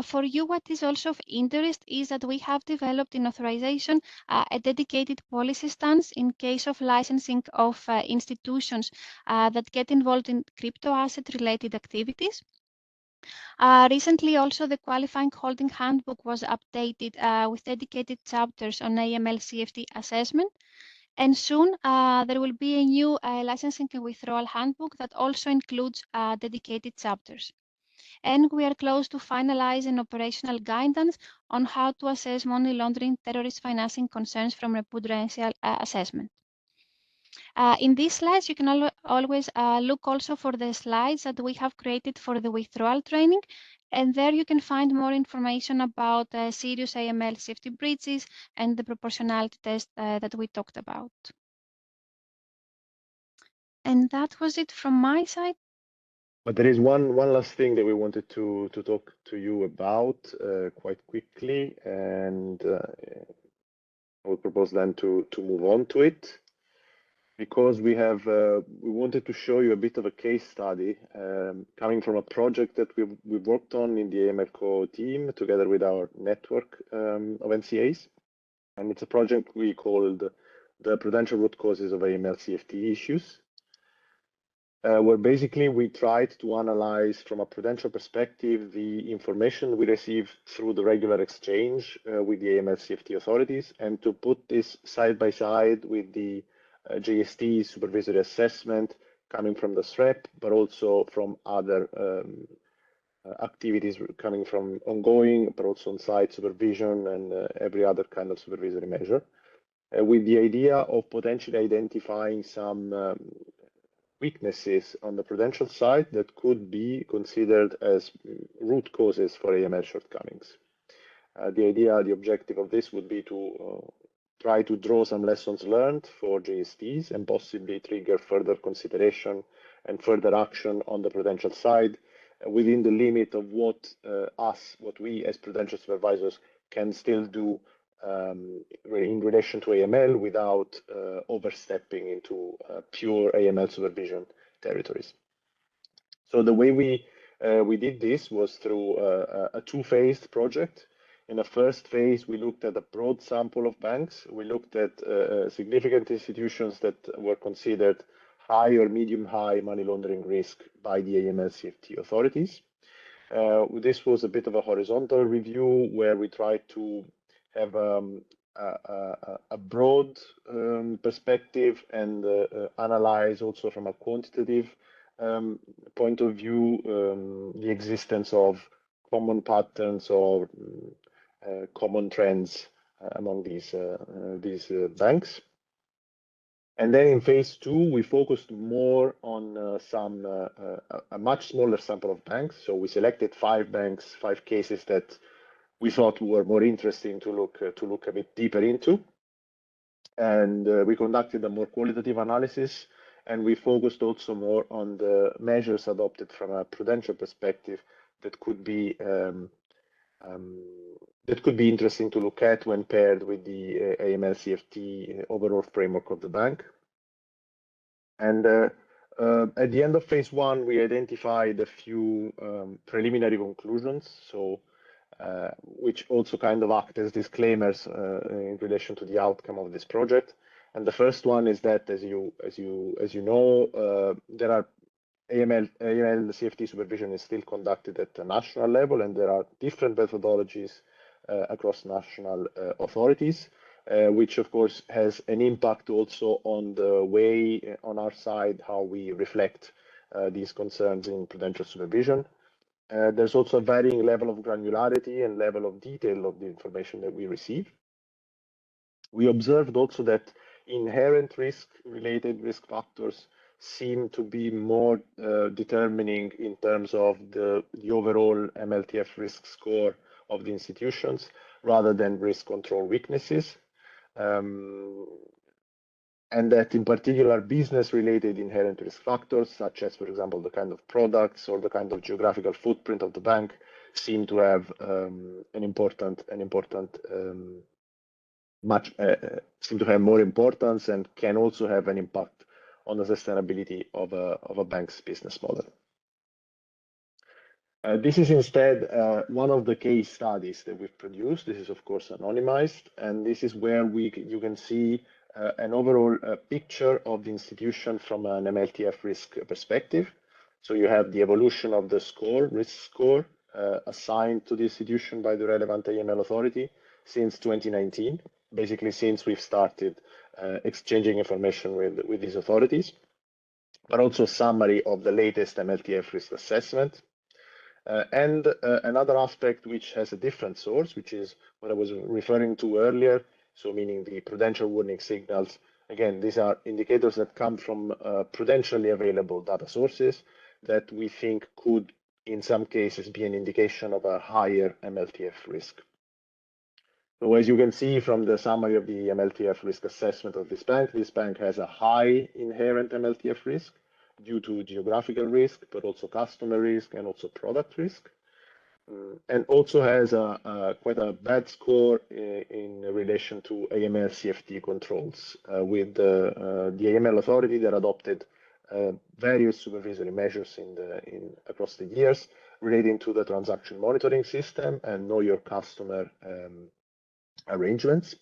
For you, what is also of interest is that we have developed in authorization a dedicated policy stance in case of licensing of institutions that get involved in crypto asset related activities. Recently, also the qualifying holding handbook was updated with dedicated chapters on AML CFT assessment. And soon there will be a new licensing and withdrawal handbook that also includes dedicated chapters. And we are close to finalizing operational guidance on how to assess money laundering terrorist financing concerns from a Prudential assessment. In these slides, you can always look also for the slides that we have created for the withdrawal training. And there you can find more information about serious AML safety breaches and the proportionality test that we talked about. And that was it from my side. But there is one last thing that we wanted to talk to you about quite quickly, and I would propose then to move on to it, because we wanted to show you a bit of a case study coming from a project that we worked on in the AMLCO team together with our network of NCAs, and it's a project we called the Prudential Root Causes of AML CFT Issues. Where basically we tried to analyze from a Prudential perspective the information we receive through the regular exchange with the AML CFT authorities, and to put this side by side with the JST supervisory assessment coming from the SREP, but also from other activities coming from ongoing, but also on-site supervision and every other kind of supervisory measure, with the idea of potentially identifying some weaknesses on the Prudential side that could be considered as root causes for AML shortcomings. The objective of this would be to try to draw some lessons learned for JSTs and possibly trigger further consideration and further action on the Prudential side within the limit of what we as Prudential supervisors can still do in relation to AML without overstepping into pure AML supervision territories. So the way we did this was through a two-phased project. In the first phase, we looked at a broad sample of banks. We looked at significant institutions that were considered high or medium-high money laundering risk by the AML CFT authorities. This was a bit of a horizontal review where we tried to have a broad perspective and analyze also from a quantitative point of view the existence of common patterns or common trends among these banks. And then in phase two, we focused more on a much smaller sample of banks. So we selected 5 banks, 5 cases that we thought were more interesting to look a bit deeper into. And we conducted a more qualitative analysis, and we focused also more on the measures adopted from a Prudential perspective that could be interesting to look at when paired with the AML CFT overall framework of the bank. And at the end of phase one, we identified a few preliminary conclusions, so which also kind of act as disclaimers in relation to the outcome of this project. And the first one is that, as you know, there are AML CFT supervision is still conducted at the national level, and there are different methodologies across national authorities, which of course has an impact also on the way on our side how we reflect these concerns in Prudential supervision. There's also a varying level of granularity and level of detail of the information that we receive. We observed also that inherent risk-related risk factors seem to be more determining in terms of the overall MLTF risk score of the institutions rather than risk control weaknesses. And that in particular business-related inherent risk factors, such as, for example, the kind of products or the kind of geographical footprint of the bank, seem to have seem to have more importance and can also have an impact on the sustainability of a bank's business model. This is instead one of the case studies that we've produced. This is, of course, anonymized, and this is where you can see an overall picture of the institution from an MLTF risk perspective. So you have the evolution of the score, risk score, assigned to the institution by the relevant AML authority since 2019, basically since we've started exchanging information with these authorities, but also a summary of the latest MLTF risk assessment. And another aspect which has a different source, which is what I was referring to earlier, so meaning the prudential warning signals. Again, these are indicators that come from prudentially available data sources that we think could, in some cases, be an indication of a higher MLTF risk. So as you can see from the summary of the MLTF risk assessment of this bank has a high inherent MLTF risk due to geographical risk, but also customer risk and also product risk. And also has quite a bad score in relation to AML CFT controls with the AML authority that adopted various supervisory measures across the years relating to the transaction monitoring system and know your customer arrangements.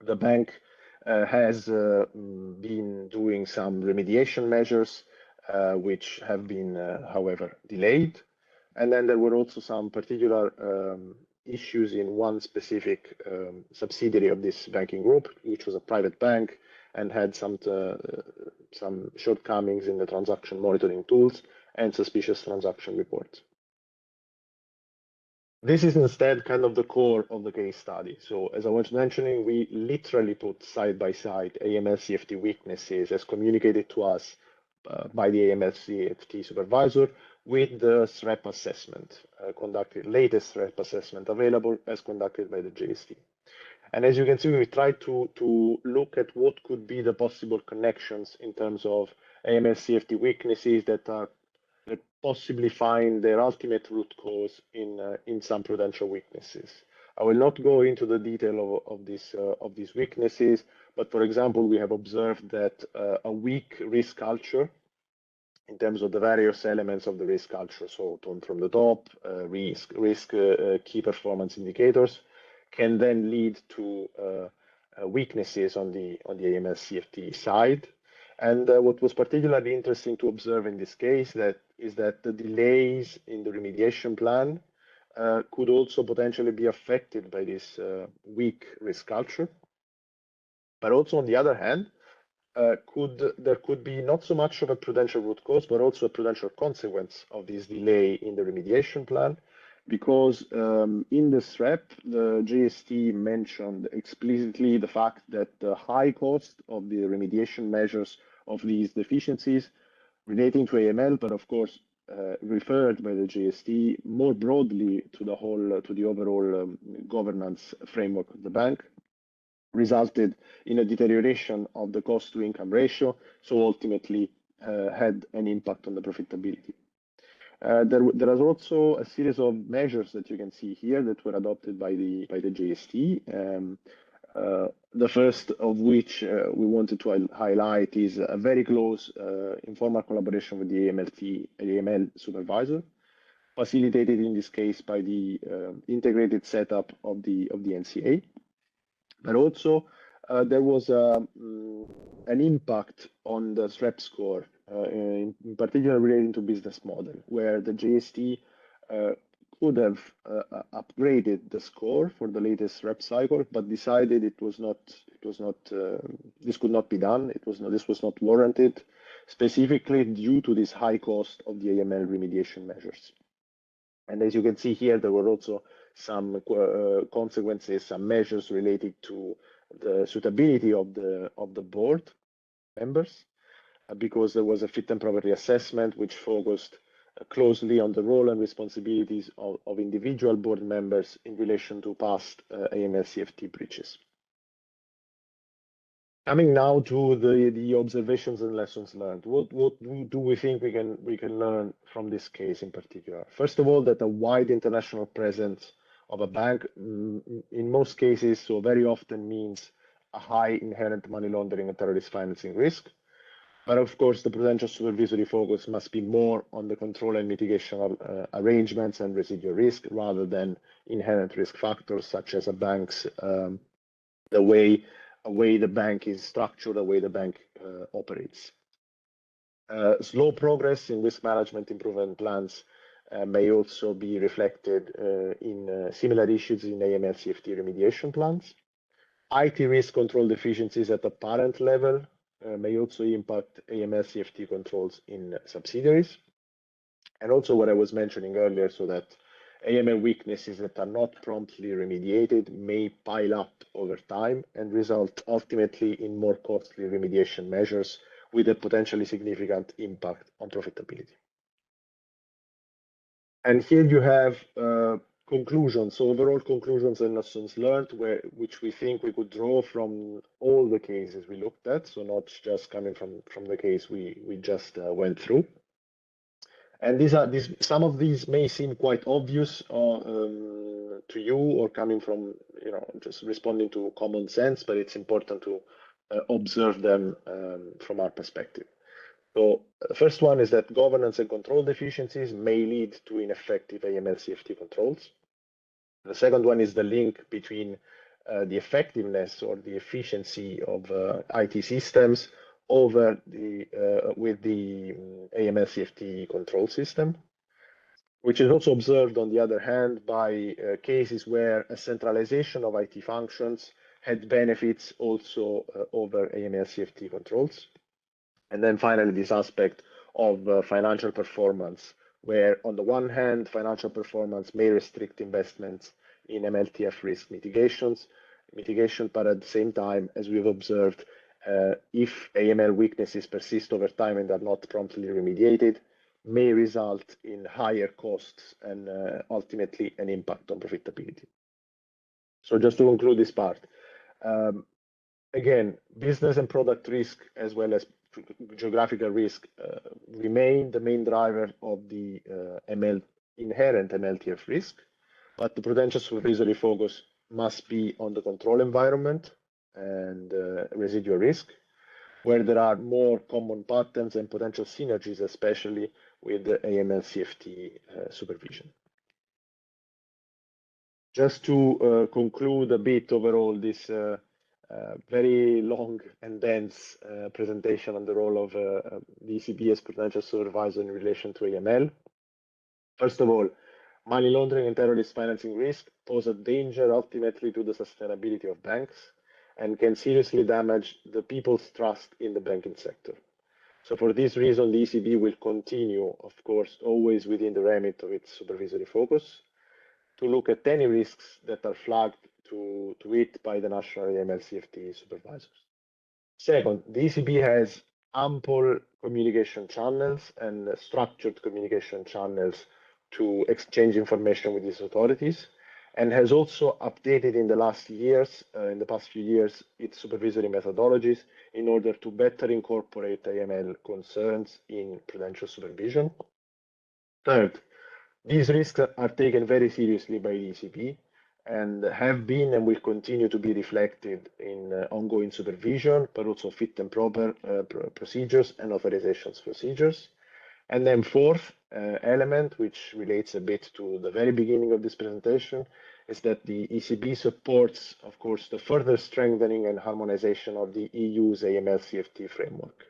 The bank has been doing some remediation measures which have been, however, delayed. And then there were also some particular issues in one specific subsidiary of this banking group, which was a private bank and had some shortcomings in the transaction monitoring tools and suspicious transaction reports. This is instead kind of the core of the case study. So as I was mentioning, we literally put side by side AML CFT weaknesses as communicated to us by the AML CFT supervisor with the SREP assessment latest SREP assessment available as conducted by the JST. And as you can see, we tried to look at what could be the possible connections in terms of AML CFT weaknesses that possibly find their ultimate root cause in some prudential weaknesses. I will not go into the detail of these weaknesses, but for example, we have observed that a weak risk culture in terms of the various elements of the risk culture, so from the top, risk key performance indicators, can then lead to weaknesses on the AML CFT side. And what was particularly interesting to observe in this case is that the delays in the remediation plan could also potentially be affected by this weak risk culture. But also on the other hand, there could be not so much of a prudential root cause, but also a prudential consequence of this delay in the remediation plan, because in the SREP, the JST mentioned explicitly the fact that the high cost of the remediation measures of these deficiencies relating to AML, but of course referred by the JST more broadly to the overall governance framework of the bank, resulted in a deterioration of the cost to income ratio, so ultimately had an impact on the profitability. There is also a series of measures that you can see here that were adopted by the JST. The first of which we wanted to highlight is a very close informal collaboration with the AML supervisor, facilitated in this case by the integrated setup of the NCA. But also there was an impact on the SREP score, in particular relating to business model, where the JST could have upgraded the score for the latest SREP cycle, but decided this could not be done. This was not warranted, specifically due to this high cost of the AML remediation measures. And as you can see here, there were also some consequences, some measures related to the suitability of the board members, because there was a fit and proper reassessment which focused closely on the role and responsibilities of individual board members in relation to past AML-CFT breaches. Coming now to the observations and lessons learned. What do we think we can learn from this case in particular? First of all, that a wide international presence of a bank in most cases, so very often, means a high inherent money laundering and terrorist financing risk. But of course, the prudential supervisory focus must be more on the control and mitigation of arrangements and residual risk rather than inherent risk factors such as a bank's the way the bank is structured, the way the bank operates. Slow progress in risk management improvement plans may also be reflected in similar issues in AML-CFT remediation plans. IT risk control deficiencies at the parent level may also impact AML-CFT controls in subsidiaries. And also what I was mentioning earlier, so that AML weaknesses that are not promptly remediated may pile up over time and result ultimately in more costly remediation measures with a potentially significant impact on profitability. And here you have conclusions, so overall conclusions and lessons learned, which we think we could draw from all the cases we looked at, so not just coming from the case we just went through. And some of these may seem quite obvious to you or coming from, just responding to common sense, but it's important to observe them from our perspective. So the first one is that governance and control deficiencies may lead to ineffective AML-CFT controls. The second one is the link between the effectiveness or the efficiency of IT systems with the AML-CFT control system, which is also observed, on the other hand, by cases where a centralization of IT functions had benefits also over AML-CFT controls. And then finally, this aspect of financial performance, where on the one hand, financial performance may restrict investments in MLTF risk mitigation, but at the same time, as we've observed, if AML weaknesses persist over time and are not promptly remediated, may result in higher costs and ultimately an impact on profitability. So just to conclude this part, again, business and product risk as well as geographical risk remain the main driver of the inherent MLTF risk, but the prudential supervisory focus must be on the control environment and residual risk, where there are more common patterns and potential synergies, especially with the AML-CFT supervision. Just to conclude a bit overall this very long and dense presentation on the role of the ECB as prudential supervisor in relation to AML. First of all, money laundering and terrorist financing risk pose a danger ultimately to the sustainability of banks and can seriously damage the people's trust in the banking sector. So for this reason, the ECB will continue, of course, always within the remit of its supervisory focus, to look at any risks that are flagged to it by the national AML-CFT supervisors. Second, the ECB has ample communication channels and structured communication channels to exchange information with these authorities, and has also updated in the past few years, its supervisory methodologies in order to better incorporate AML concerns in prudential supervision. Third, these risks are taken very seriously by the ECB and have been and will continue to be reflected in ongoing supervision, but also fit and proper procedures and authorizations procedures. And then fourth element, which relates a bit to the very beginning of this presentation, is that the ECB supports, of course, the further strengthening and harmonization of the EU's AML-CFT framework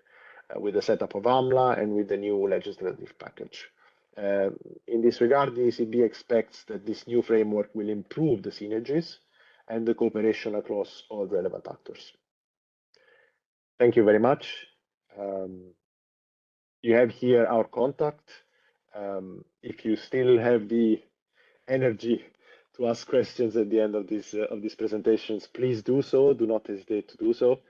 with the setup of AMLA and with the new legislative package. In this regard, the ECB expects that this new framework will improve the synergies and the cooperation across all relevant actors. Thank you very much. You have here our contact. If you still have the energy to ask questions at the end of these presentations, please do so. Do not hesitate to do so.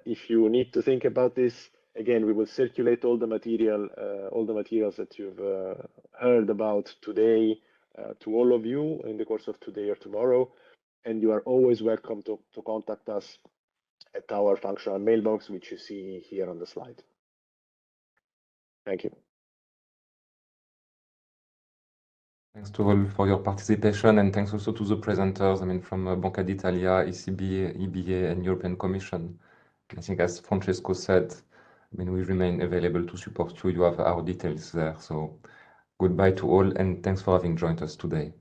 If you need to think about this, Again, we will circulate all the materials that you've heard about today to all of you in the course of today or tomorrow. And you are always welcome to contact us at our functional mailbox, which you see here on the slide. Thank you. Thanks to all for your participation, and thanks also to the presenters, I mean, from Banca d'Italia, ECB, EBA, and European Commission. I think as Francesco said, I mean, we remain available to support you. You have our details there. So goodbye to all, and thanks for having joined us today.